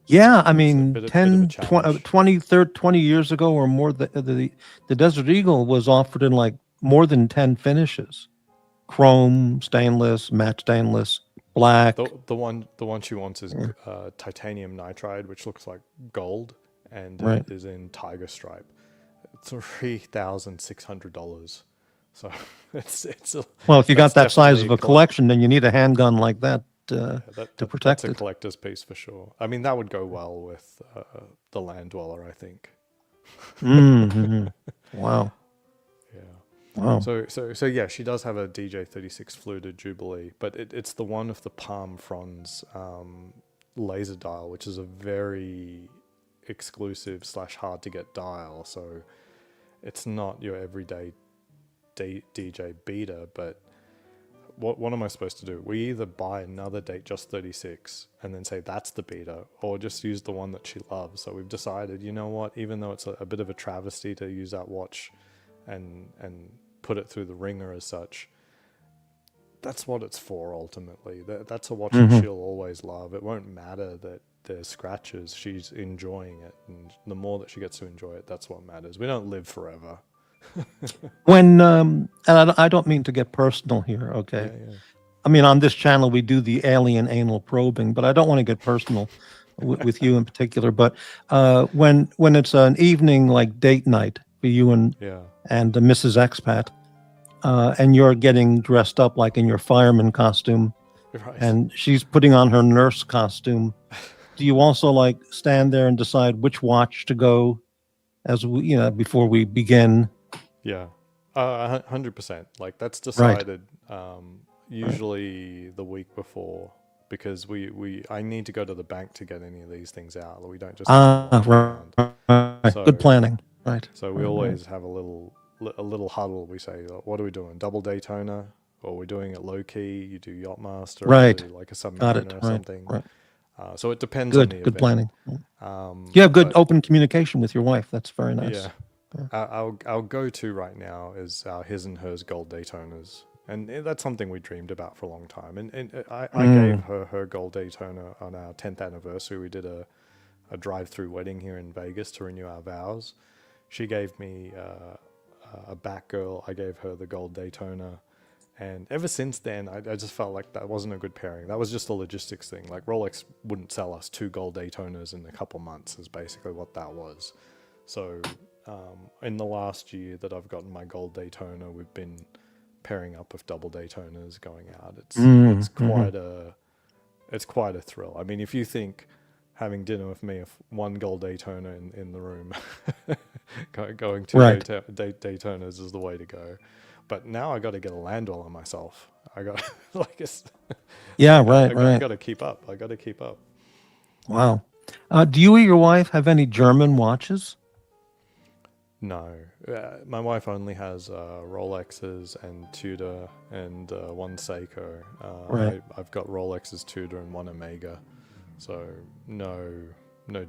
Yeah, I It's a mean, bit of a 10, challenge. 20 years ago or more, the Desert Eagle was offered in like more than 10 finishes. Chrome, stainless, matte stainless, black. The one she wants is titanium nitride, which looks like gold, and Right. it is in tiger stripe. It's $3,600. So it's a, Well, if you got that that's size definitely of a collection, then you need a handgun like that to protect that's a it. collector's piece for sure. I mean, that would go well with the Land Dweller, I think. Mm-hmm. Wow. Yeah. Wow. So yeah, she does have a DJ36 fluted Jubilee, but it's the one with the palm fronds laser dial, which is a very exclusive / hard to get dial. So it's not your everyday DJ beater, but what am I supposed to do? We either buy another Just 36 and then say that's the beater, or just use the one that she loves. So we've decided, you know what, even though it's a bit of a travesty to use that watch and put it through the ringer as such, that's what it's for ultimately. That's a watch that she'll always love. It won't matter that there's scratches. She's enjoying it, and the more that she gets to enjoy it, that's what matters. We don't live forever. When and I don't mean to get personal here, okay? Yeah. I mean, on this channel we do the alien anal probing, but I don't want to get personal with you in particular. But when it's an evening like date night for you and Yeah. Mrs. Expat, and you're getting dressed up like in your fireman costume, Right. and she's putting on her nurse costume, do you also like stand there and decide which watch to go as we, before we begin? Yeah, 100%. Like that's decided usually the week before, because I need to go to the bank to get any of these things out. We don't just walk around. So, Good planning, right? So we always have a little huddle. We say, what are we doing? Double Daytona, or we're doing it low key? You do Yachtmaster, Right. or do like a Got it. Submariner or Right. something. Right. So it depends on the Good event. planning. You have good open communication with your wife. That's very nice. Yeah. Our go-to right now is our his and hers gold Daytonas, and that's something we dreamed about for a long time. And I gave her gold Daytona on our 10th anniversary. We did a drive-through wedding here in Vegas to renew our vows. She gave me a Batgirl. I gave her the gold Daytona. And ever since then, I just felt like that wasn't a good pairing. That was just a logistics thing. Like Rolex wouldn't sell us 2 gold Daytonas in a couple months is basically what that was. So in the last year that I've gotten my gold Daytona, we've been pairing up with double Daytonas going out. It's quite a thrill. I mean, if you think having dinner with me, if one gold Daytona in the room, going to Right. Daytonas is the way to go. But now I got to get a Land Dweller myself. I got Yeah, right, I right. got to keep up. Wow. Do you or your wife have any German watches? No, my wife only has Rolexes and Tudor and one Seiko. Right. I've got Rolexes, Tudor, and one Omega. So no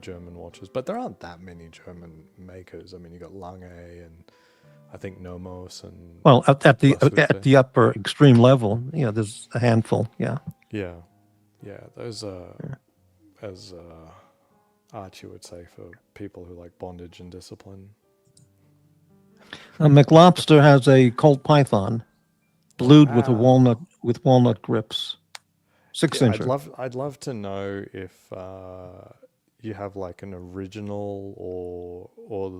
German watches. But there aren't that many German makers. I mean, you got Lange and I think Nomos and Well, at the Glashütte. upper extreme level, there's a handful. Yeah. Yeah. Those are, as Archie would say, for people who like bondage and discipline. McLobster has a Colt Python, blued with a walnut grips. Six Yeah, incher. I'd love to know if you have like an original or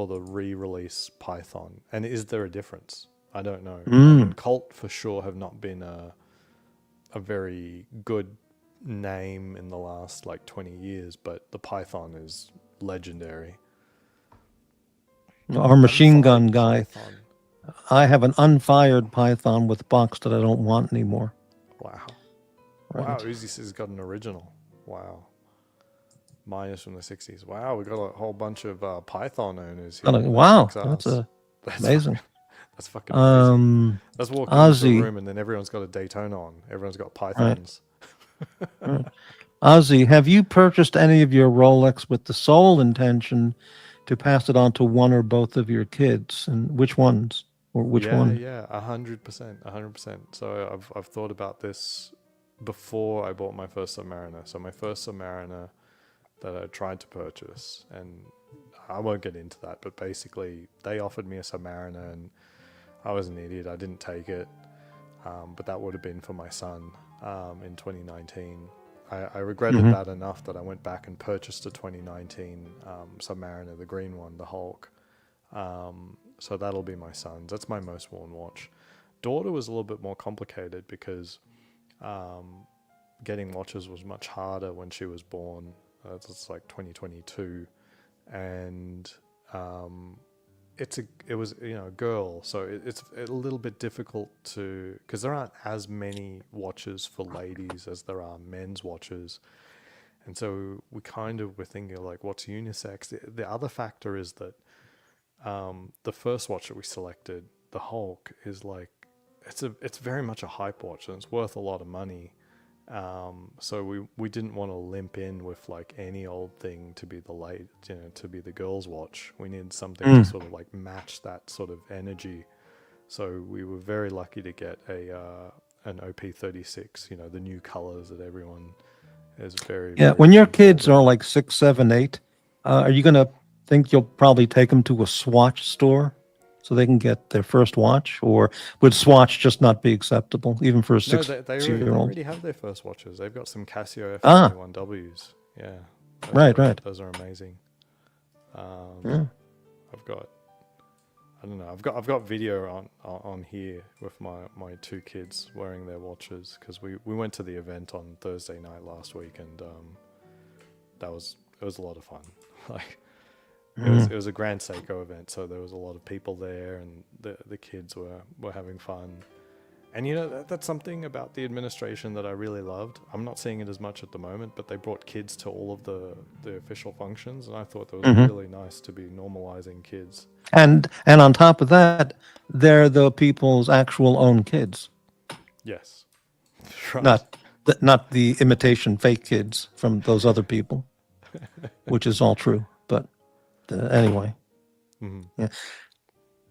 the re-release Python, and is there a difference? I don't know. I mean, Mm. Colt for sure have not been a very good name in the last like 20 years, but the Python is legendary. Our machine gun Unfired guy. Python. I have an unfired Python with box that I don't want anymore. Wow. Wow, Right. Uzi says he's got an original. Wow. Mine is from the 60s. Wow, we got a whole bunch of Python owners here. That Wow, kicks that's ass. That's amazing. that's fucking amazing. Um, Let's walk into the Ozzy, room and then everyone's got a Daytona on. Everyone's got right, Pythons. right. Ozzy, have you purchased any of your Rolex with the sole intention to pass it on to one or both of your kids? And which ones? Or which Yeah, one? yeah, 100%, 100%. So I've thought about this before I bought my first Submariner. So my first Submariner that I tried to purchase, and I won't get into that, but basically they offered me a Submariner and I was an idiot. I didn't take it, but that would have been for my son in 2019. I regretted Mm-hmm. that enough that I went back and purchased a 2019 Submariner, the green one, the Hulk. So that'll be my son's. That's my most worn watch. Daughter was a little bit more complicated because getting watches was much harder when she was born. It's like 2022, and it was a girl, so it's a little bit difficult to, because there aren't as many watches for ladies as there are men's watches, and so we kind of were thinking like, what's unisex? The other factor is that the first watch that we selected, the Hulk, is like it's very much a hype watch and it's worth a lot of money. So we didn't want to limp in with like any old thing to be to be the girls' watch. We needed something to sort of like match that sort of energy. So we were very lucky to get an OP36, the new colors that everyone is very, Yeah, very when your looking forward kids to. are like 6, 7, 8, are you gonna think you'll probably take them to a Swatch store so they can get their first watch, or would Swatch just not be acceptable even for a No, 6 year they old? already have their first watches. They've got some Casio Ah, F21Ws. Yeah, right, right. those are amazing. Um, Yeah. I've got, I don't know. I've got video on here with my two kids wearing their watches because we went to the event on Thursday night last week, and it was a lot of fun. Like it was a Grand Seiko event, so there was a lot of people there, and the kids were having fun. And that's something about the administration that I really loved. I'm not seeing it as much at the moment, but they brought kids to all of the official functions, and I thought that was Hmm. really nice to be normalizing kids. And on top of that, they're the people's actual own kids, Yes, right. not the imitation fake kids from those other people, which is all true. But anyway, Hmm. yeah.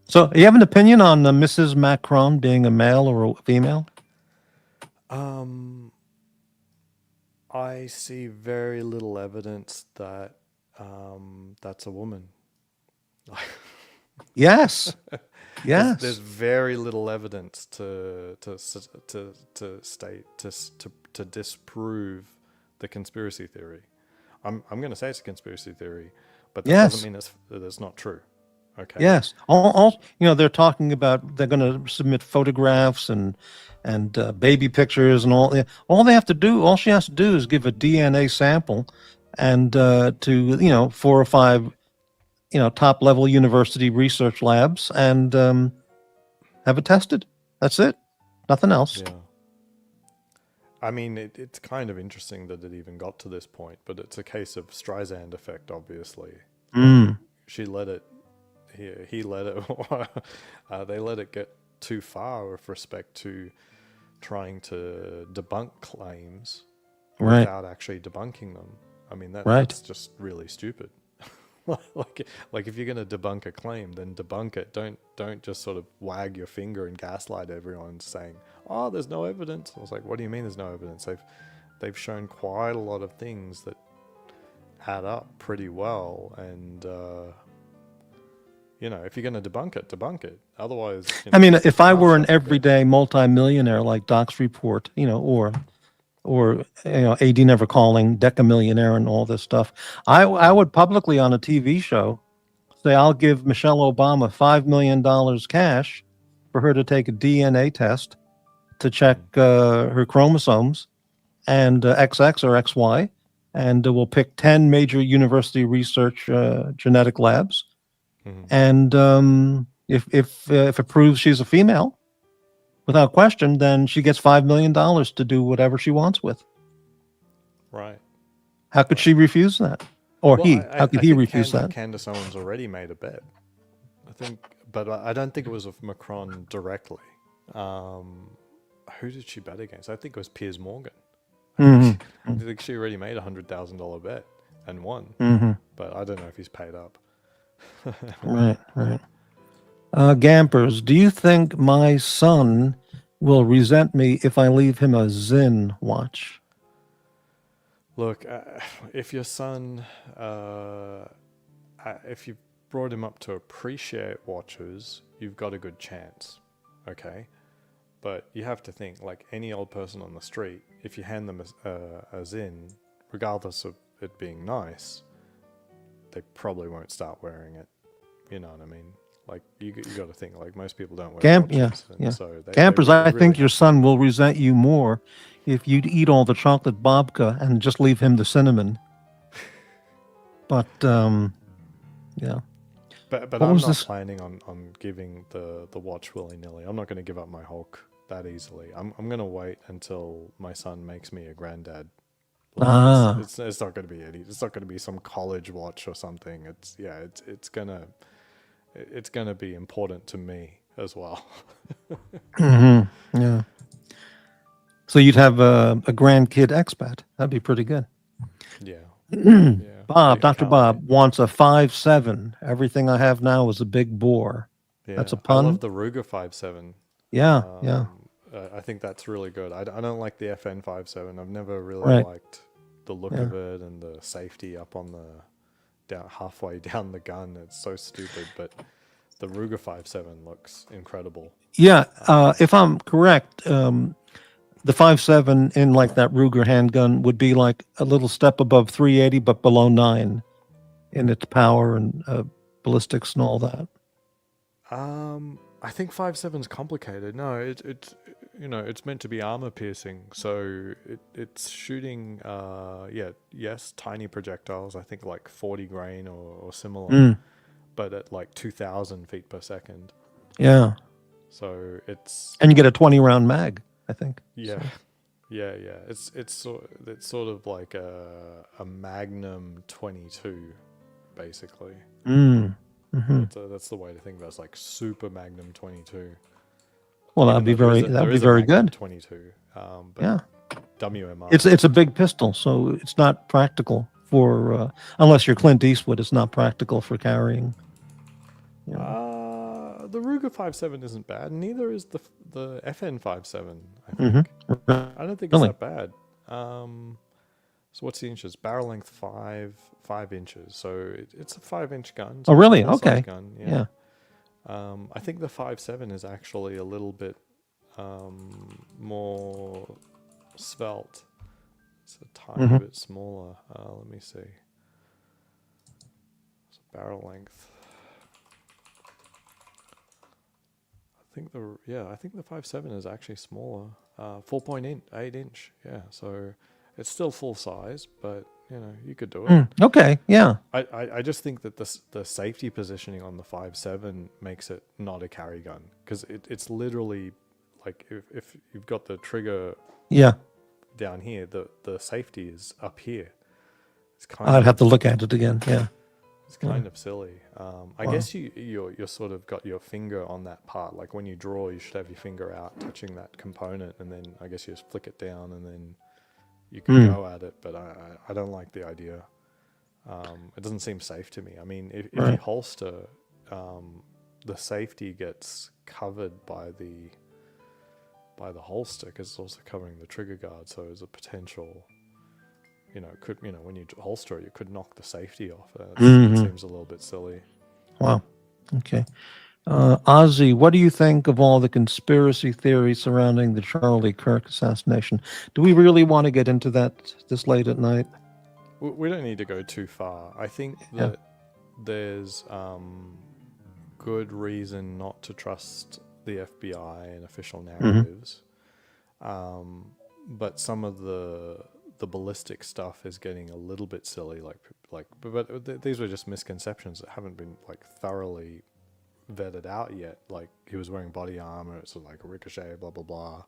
So, you have an opinion on Mrs. Macron being a male or a female? Um, I see very little evidence that that's a woman. Yes, There's yes. very little evidence to state to disprove the conspiracy theory. I'm going to say it's a conspiracy theory, but that doesn't Yes, mean that it's not true. Okay. yes. All they're talking about. They're going to submit photographs and baby pictures and all. All they have to do, all she has to do, is give a DNA sample, and to 4 or 5 top level university research labs, and have it tested. That's it. Nothing else. Yeah. I mean, it's kind of interesting that it even got to this point, but it's a case of Streisand effect, obviously. Like Mm, she let it, he let it, they let it get too far with respect to trying to debunk claims right, without actually debunking them. I mean, right. that's just really stupid. like if you're going to debunk a claim, then debunk it. Don't just sort of wag your finger and gaslight everyone saying, "Oh, there's no evidence." I was like, "What do you mean there's no evidence? They've shown quite a lot of things that add up pretty well, and if you're going to debunk it, debunk it. Otherwise, I mean, if I were an shut your everyday multimillionaire like Doc's report, or AD Never Calling, Decamillionaire, and all this stuff, I would publicly on a TV show say I'll give Michelle Obama $5 million cash for her to take a DNA test to check her chromosomes and XX or XY, and we'll pick 10 major university research genetic labs, and if it proves she's a female, without question, then she gets $5 million to do whatever she wants with. Right. How could she refuse that? Or Well, how could he refuse that? Candace Owens already made a bet. I think, but I don't think it was with Macron directly. Who did she bet against? I think it was Piers Morgan. I think she already made $100,000 bet and won. But I don't know if he's paid up. Right. Gampers, do you think my son will resent me if I leave him a Zinn watch? Look, if your son, if you've brought him up to appreciate watches, you've got a good chance, okay? But you have to think, like any old person on the street, if you hand them a Zinn, regardless of it being nice, they probably won't start wearing it. You know what I mean? Like you got to think, like most people don't wear watches. Yeah. So Campers, I think your son will resent you more if you'd eat all the chocolate babka and just leave him the cinnamon. But yeah. But I'm not planning on giving the watch willy-nilly. I'm not going to give up my Hulk that easily. I'm going to wait until my son makes me a granddad. It's not going to be it's not going to be some college watch or something. It's going to be important to me as well. Yeah. So you'd have a grandkid expat. That'd be pretty good. Yeah. Dr. Bob wants a 5.7. Everything I have now is a big bore. Yeah. That's a pun. I love the Ruger 5.7. Yeah. I think that's really good. I don't like the FN 5.7. I've never really liked the look of it and the safety up on halfway down the gun. It's so stupid, but the Ruger 5.7 looks incredible. Yeah. If I'm correct, the 5.7 in like that Ruger handgun would be like a little step above 380, but below 9 in its power and ballistics and all that. I think 5.7 is complicated. No, it's meant to be armor piercing, so it's shooting tiny projectiles. I think like 40 grain or similar, but at like 2,000 feet per second. Yeah. So and you get a 20 round mag, I think. Yeah. So. Yeah. It's sort of like a Magnum 22, basically. That's the way to think about it. It's like Super Magnum 22. Well, that'd be very good. 22. Yeah. WMR. It's a big pistol, so it's not practical for unless you're Clint Eastwood. It's not practical for carrying. The Ruger 5.7 isn't bad. Neither is the FN 5.7. I think. I don't think it's that bad. So what's the inches? Barrel length 5 inches. So it's a 5-inch gun. So really? Okay. Gun. Yeah. I think the 5.7 is actually a little bit more svelte. It's a tiny bit smaller. Let me see. It's a barrel length. I think the 5.7 is actually smaller. 4.8 inch. Yeah. So it's still full size, but you could do it. Okay, yeah. I just think that the safety positioning on the 5.7 makes it not a carry gun, because it's literally like if you've got the trigger down here, the safety is up here. I'd have to look at it again. Yeah. It's kind of silly. I guess you're sort of got your finger on that part. Like when you draw, you should have your finger out touching that component, and then I guess you just flick it down and then you can go at it. But I don't like the idea. It doesn't seem safe to me. I mean, if you holster, the safety gets covered by the holster, because it's also covering the trigger guard. So there's a potential. When you holster it, you could knock the safety off. It seems a little bit silly. Wow. Okay. Aussie, what do you think of all the conspiracy theories surrounding the Charlie Kirk assassination? Do we really want to get into that this late at night? We don't need to go too far. I think Yeah. that there's good reason not to trust the FBI and official narratives. But some of the ballistic stuff is getting a little bit silly. But these were just misconceptions that haven't been like thoroughly vetted out yet. Like he was wearing body armor, it's like a ricochet, blah blah blah.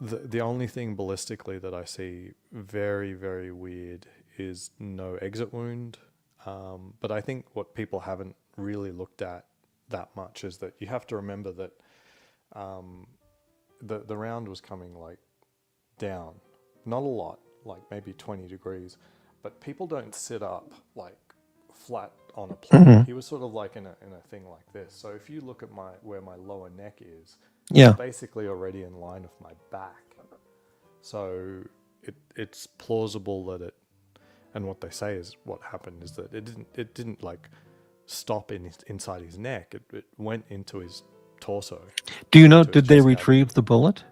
The only thing ballistically that I see very very weird is no exit wound. But I think what people haven't really looked at that much is that you have to remember that the round was coming like down, not a lot, like maybe 20 degrees, but people don't sit up like flat on a plate. He was sort of like in a thing like this. So if you look at where my lower neck is, Yeah. it's basically already in line with my back. So it's plausible that it, and what they say is what happened is that it didn't like stop inside his neck. It went into his torso. Do you know, into his did they chest cavity. retrieve the bullet?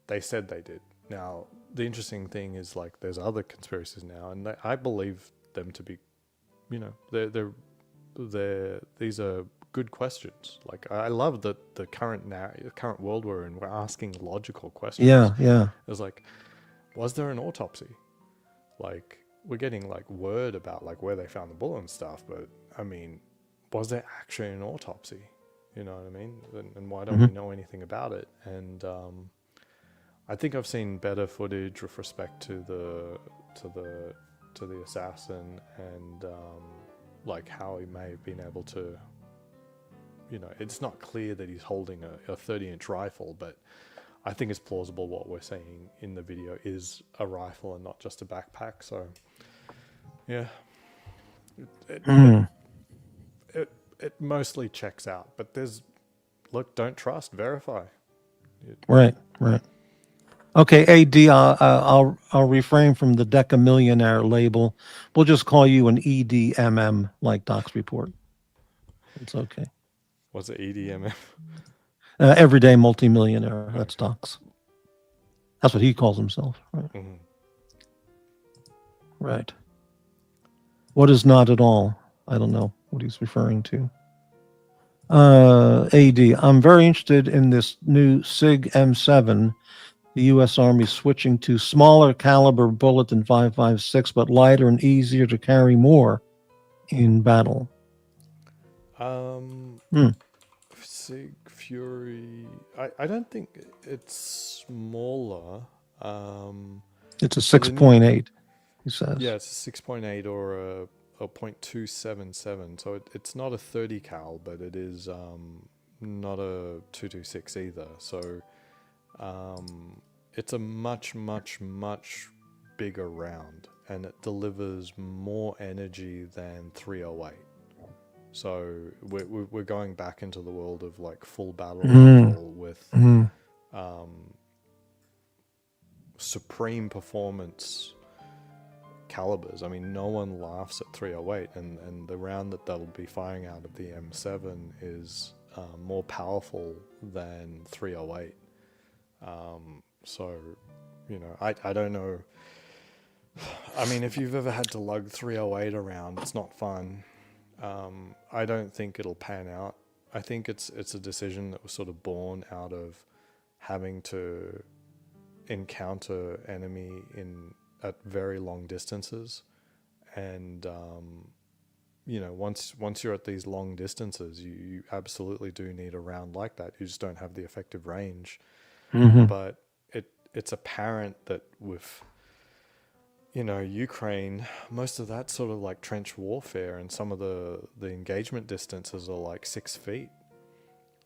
They said they did. Now, the interesting thing is like there's other conspiracies now, and I believe them to be, you know, they're these are good questions. Like I love that the current world we're in, we're asking logical questions. Yeah. It's like, was there an autopsy? Like we're getting like word about like where they found the bullet and stuff, but I mean, was there actually an autopsy? You know what I mean? And why don't we know anything about it? And I think I've seen better footage with respect to the assassin and like how he may have been able to, you know, it's not clear that he's holding a 30-inch rifle, but I think it's plausible what we're seeing in the video is a rifle and not just a backpack. So yeah, it mostly checks out, but don't trust, verify. Right. Okay, AD, I'll refrain from the decamillionaire label. We'll just call you an EDMM, like Doc's report. It's okay. What's it, EDMF? Everyday multimillionaire. That's Doc's. That's what he calls himself. Right. Right. What is not at all? I don't know what he's referring to. AD, I'm very interested in this new SIG M7. The U.S. Army switching to smaller caliber bullet than 5.56, but lighter and easier to carry more in battle. Sig Fury. I don't think it's smaller. It's a 6.8, he says. Yeah, it's a 6.8 or a .277. So it's not a 30 cal, but it is not a 226 either. So it's a much bigger round, and it delivers more energy than 308. So we're going back into the world of like full battle rifle with supreme performance calibers. I mean, no one laughs at 308, and the round that they'll be firing out of the M7 is more powerful than 308. So, you know, I don't know. I mean, if you've ever had to lug 308 around, it's not fun. I don't think it'll pan out. I think it's a decision that was sort of born out of having to encounter enemy at very long distances, and you know, once you're at these long distances, you absolutely do need a round like that. You just don't have the effective range. But it's apparent that with, you know, Ukraine, most of that sort of like trench warfare, and some of the engagement distances are like 6 feet.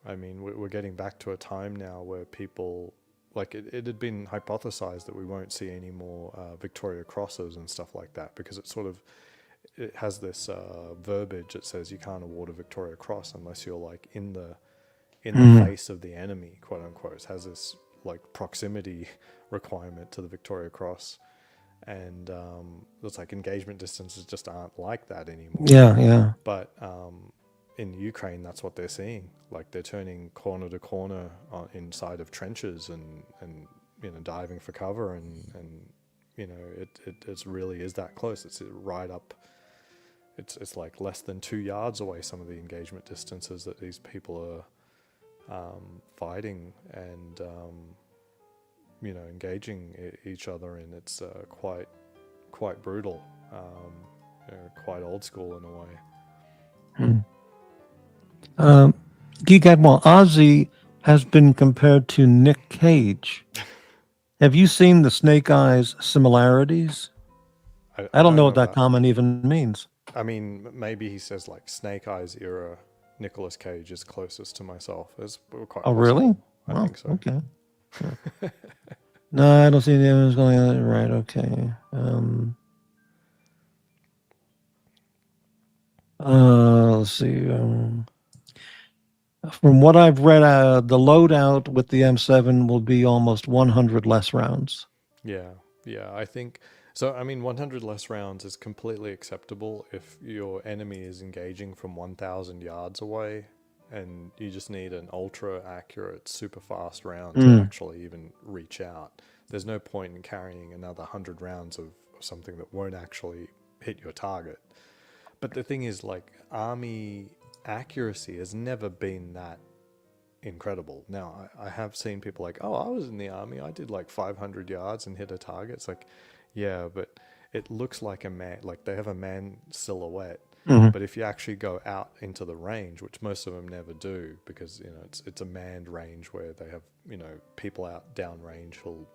I mean, we're getting back to a time now where people, like it had been hypothesized that we won't see any more Victoria Crosses and stuff like that, because it has this verbiage that says you can't award a Victoria Cross unless you're like in the face of the enemy, quote unquote. It has this like proximity requirement to the Victoria Cross. and it's like engagement distances just aren't like that anymore. Yeah, yeah. But in Ukraine, that's what they're seeing. Like they're turning corner to corner inside of trenches and diving for cover and it's really is that close. It's right up. It's like less than 2 yards away. Some of the engagement distances that these people are fighting and engaging each other in. It's quite brutal, quite old school in a way. Well, Aussie has been compared to Nick Cage. Have you seen the Snake Eyes similarities? I don't know what that comment even means. I mean, maybe he says like Snake Eyes era Nicolas Cage is closest to myself. Quite possible. Really? I think so. Okay. Yeah. No, I don't see the evidence going on. Right, okay. Let's see. From what I've read, the loadout with the M7 will be almost 100 less rounds. Yeah, I think so. I mean, 100 less rounds is completely acceptable if your enemy is engaging from 1,000 yards away, and you just need an ultra accurate, super fast round to actually even reach out. There's no point in carrying another 100 rounds of something that won't actually hit your target. But the thing is, like, army accuracy has never been that incredible. Now, I have seen people like, oh, I was in the army, I did like 500 yards and hit a target. It's like, yeah, but it looks like a man, like they have a man silhouette. But if you actually go out into the range, which most of them never do, because it's a manned range where they have people out down range who'll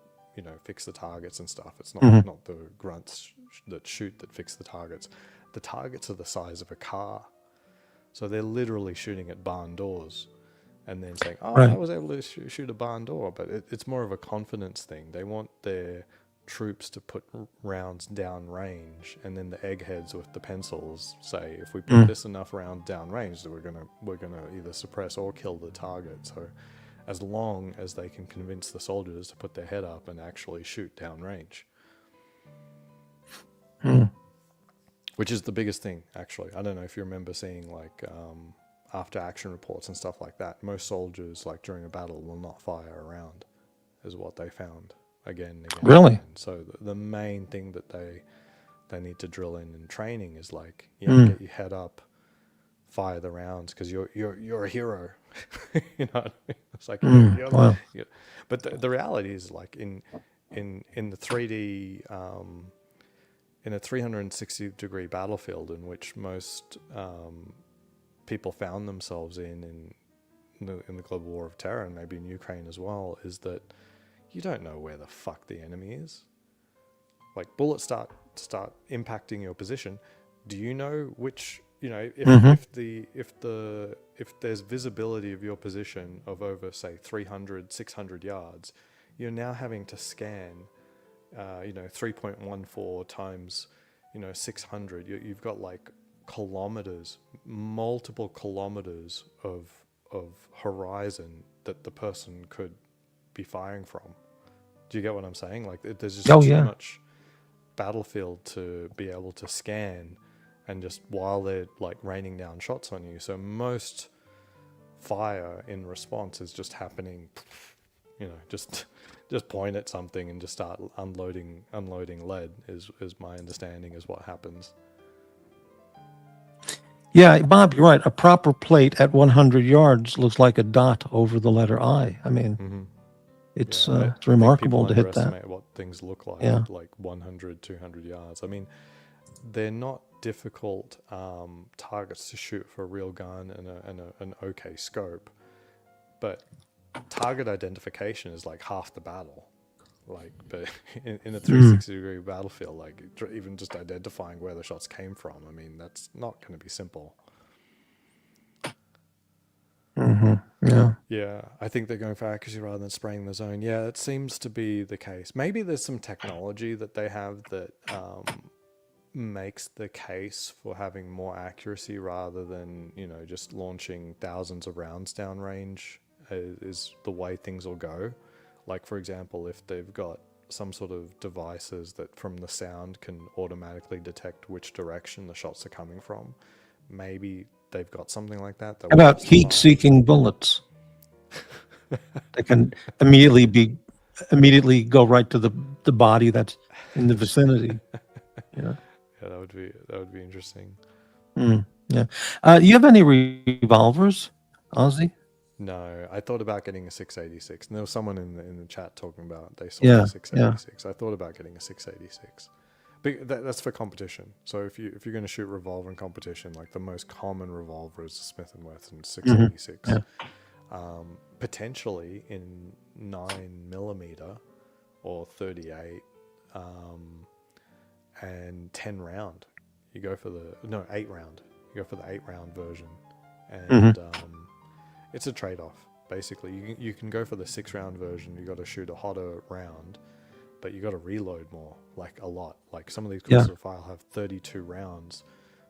fix the targets and stuff. It's not the grunts that shoot that fix the targets. The targets are the size of a car, so they're literally shooting at barn doors and then saying, oh, I was able to shoot a barn door. But it's more of a confidence thing. They want their troops to put rounds down range, and then the eggheads with the pencils say, if we put this enough rounds down range, then we're gonna either suppress or kill the target. So as long as they can convince the soldiers to put their head up and actually shoot down range. Which is the biggest thing, actually. I don't know if you remember seeing like after action reports and stuff like that. Most soldiers, like during a battle, will not fire a round, is what they found again and again. Really? And so the main thing that they need to drill in training is like, get your head up, fire the rounds, because you're a hero. You know what I mean? It's like Wow. But the reality is, like in the 3D. In a 360-degree battlefield in which most people found themselves in the global war of terror, and maybe in Ukraine as well, is that you don't know where the fuck the enemy is. Like, bullets start impacting your position. Do you know which? If there's visibility of your position of over, say, 300, 600 yards, you're now having to scan 3.14 times 600. You've got like kilometers, multiple kilometers of horizon that the person could be firing from. Do you get what I'm saying? Like, there's just too much battlefield to be able to scan, and just while they're like raining down shots on you. So most fire in response is just happening, just point at something and just start unloading lead is my understanding is what happens. Yeah, Bob, you're right. A proper plate at 100 yards looks like a dot over the letter I. I mean, it's remarkable to hit that. Underestimate what things look like, like 100, 200 yards. I mean, they're not difficult targets to shoot for a real gun and an okay scope, but target identification is like half the battle. Like, but in a 360-degree battlefield, like even just identifying where the shots came from, I mean, that's not going to be simple. Yeah, I think they're going for accuracy rather than spraying the zone. Yeah, it seems to be the case. Maybe there's some technology that they have that makes the case for having more accuracy rather than just launching thousands of rounds downrange is the way things will go. Like, for example, if they've got some sort of devices that from the sound can automatically detect which direction the shots are coming from. Maybe they've got something like that. How about heat-seeking bullets? They can immediately go right to the body that's in the vicinity. Yeah. Yeah, that would be interesting. Yeah. You have any revolvers, Aussie? No, I thought about getting a 686. And there was someone in the chat talking about they saw Yeah, a 686. I thought about getting a 686. But that's for competition. So if you're going to shoot revolver in competition, like the most common revolver is a Smith & Wesson 686. Yeah. Potentially in 9mm or 38 and 10 round. You go for 8 round. You go for the 8 round version, and it's a trade off. Basically, you can go for the 6 round version. You got to shoot a hotter round, but you got to reload more, like a lot. Like some of these courses of fire have 32 rounds,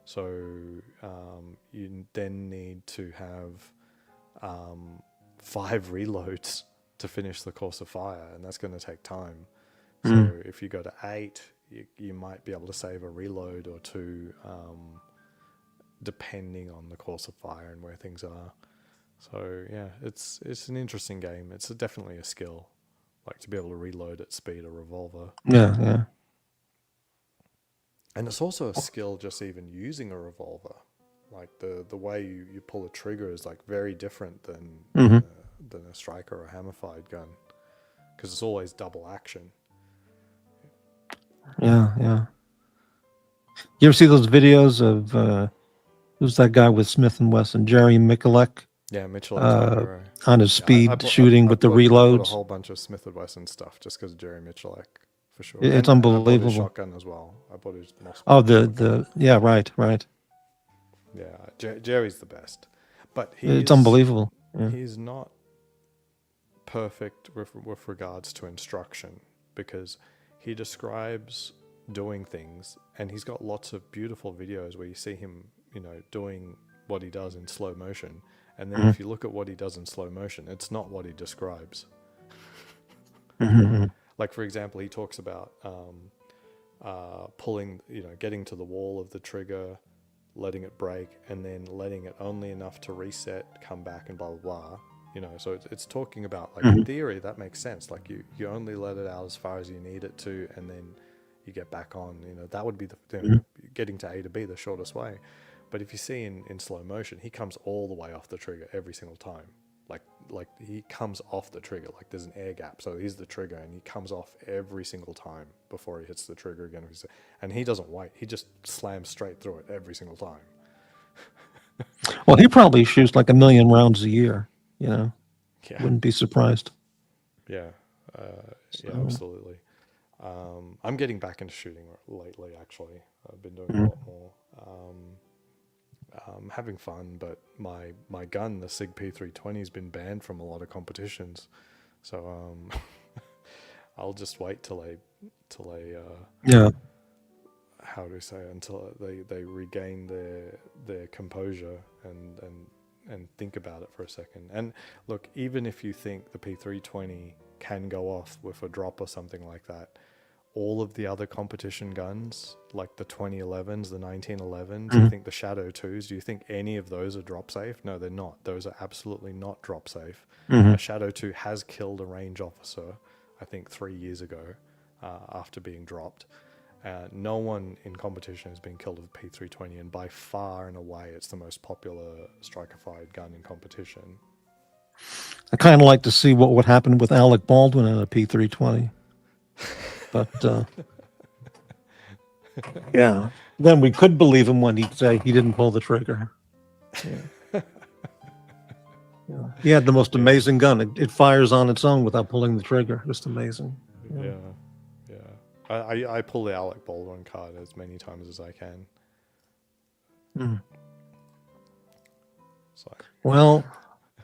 so you then need to have 5 reloads to finish the course of fire, and that's going to take time. So if you go to 8, you might be able to save a reload or 2, depending on the course of fire and where things are. So yeah, it's an interesting game. It's definitely a skill, like to be able to reload at speed a revolver. Yeah. And it's also a skill just even using a revolver. Like the way you pull a trigger is like very different than a striker or hammer-fired gun, because it's always double action. Yeah. You ever see those videos of who's that guy with Smith & Wesson, Jerry Michalek? Yeah, Mitchell Tiger. On his speed shooting with the reloads. I bought a whole bunch of Smith & Wesson stuff just because of Jerry Michalek, for sure. It's and unbelievable. I bought his shotgun as well. I bought his yeah, right. Yeah, Jerry's the best, but it's unbelievable. Yeah. He's not perfect with regards to instruction, because he describes doing things, and he's got lots of beautiful videos where you see him, doing what he does in slow motion. And then if you look at what he does in slow motion, it's not what he describes. Like, for example, he talks about pulling, getting to the wall of the trigger, letting it break, and then letting it only enough to reset, come back, and blah, blah, blah. So it's talking about, like, in theory, that makes sense. Like, you only let it out as far as you need it to, and then you get back on. That would be getting to A to B the shortest way. But if you see in slow motion, he comes all the way off the trigger every single time. Like he comes off the trigger, like there's an air gap. So he's the trigger, and he comes off every single time before he hits the trigger again. And he doesn't wait. He just slams straight through it every single time. Well, he probably shoots like 1 million rounds a year. Yeah. Wouldn't be surprised. Yeah. Yeah, absolutely. I'm getting back into shooting lately, actually. I've been doing a lot more. Having fun, but my gun, the SIG P320, has been banned from a lot of competitions, so I'll just wait till they how do we say it? Until they regain their composure and think about it for a second. And look, even if you think the P320 can go off with a drop or something like that, all of the other competition guns, like the 2011s, the 1911s, you think the Shadow 2s, do you think any of those are drop safe? No, they're not. Those are absolutely not drop safe. A Shadow 2 has killed a range officer, I think 3 years ago, after being dropped. No one in competition has been killed with a P320, and by far and away, it's the most popular striker-fired gun in competition. I kind of like to see what would happen with Alec Baldwin in a P320. But yeah, then we could believe him when he'd say he didn't pull the trigger. Yeah. He had the most amazing gun. It fires on its own without pulling the trigger. Just amazing. Yeah. I pull the Alec Baldwin card as many times as I can. So. Well,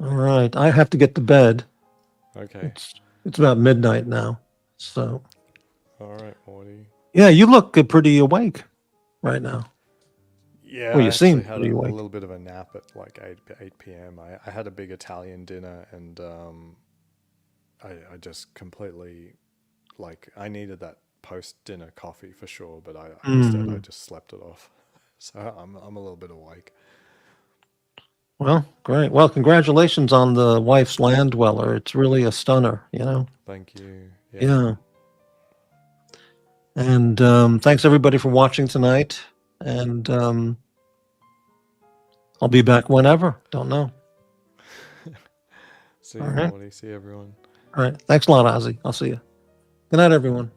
all right. I have to get to bed. Okay. It's about midnight now, so. All right, Morty. Yeah, you look pretty awake right now. Yeah, well, you seem had pretty a awake. little bit of a nap at like 8 p.m. I had a big Italian dinner, and I just completely like I needed that post-dinner coffee for sure, but instead I just slept it off. So I'm a little bit awake. Well, great. Well, congratulations on the wife's land dweller. It's really a stunner, you know? Thank you. Yeah. And thanks everybody for watching tonight. And I'll be back whenever. Don't know. See you, All right. Morty. See everyone. All right. Thanks a lot, Ozzy. I'll see you. Good night, everyone.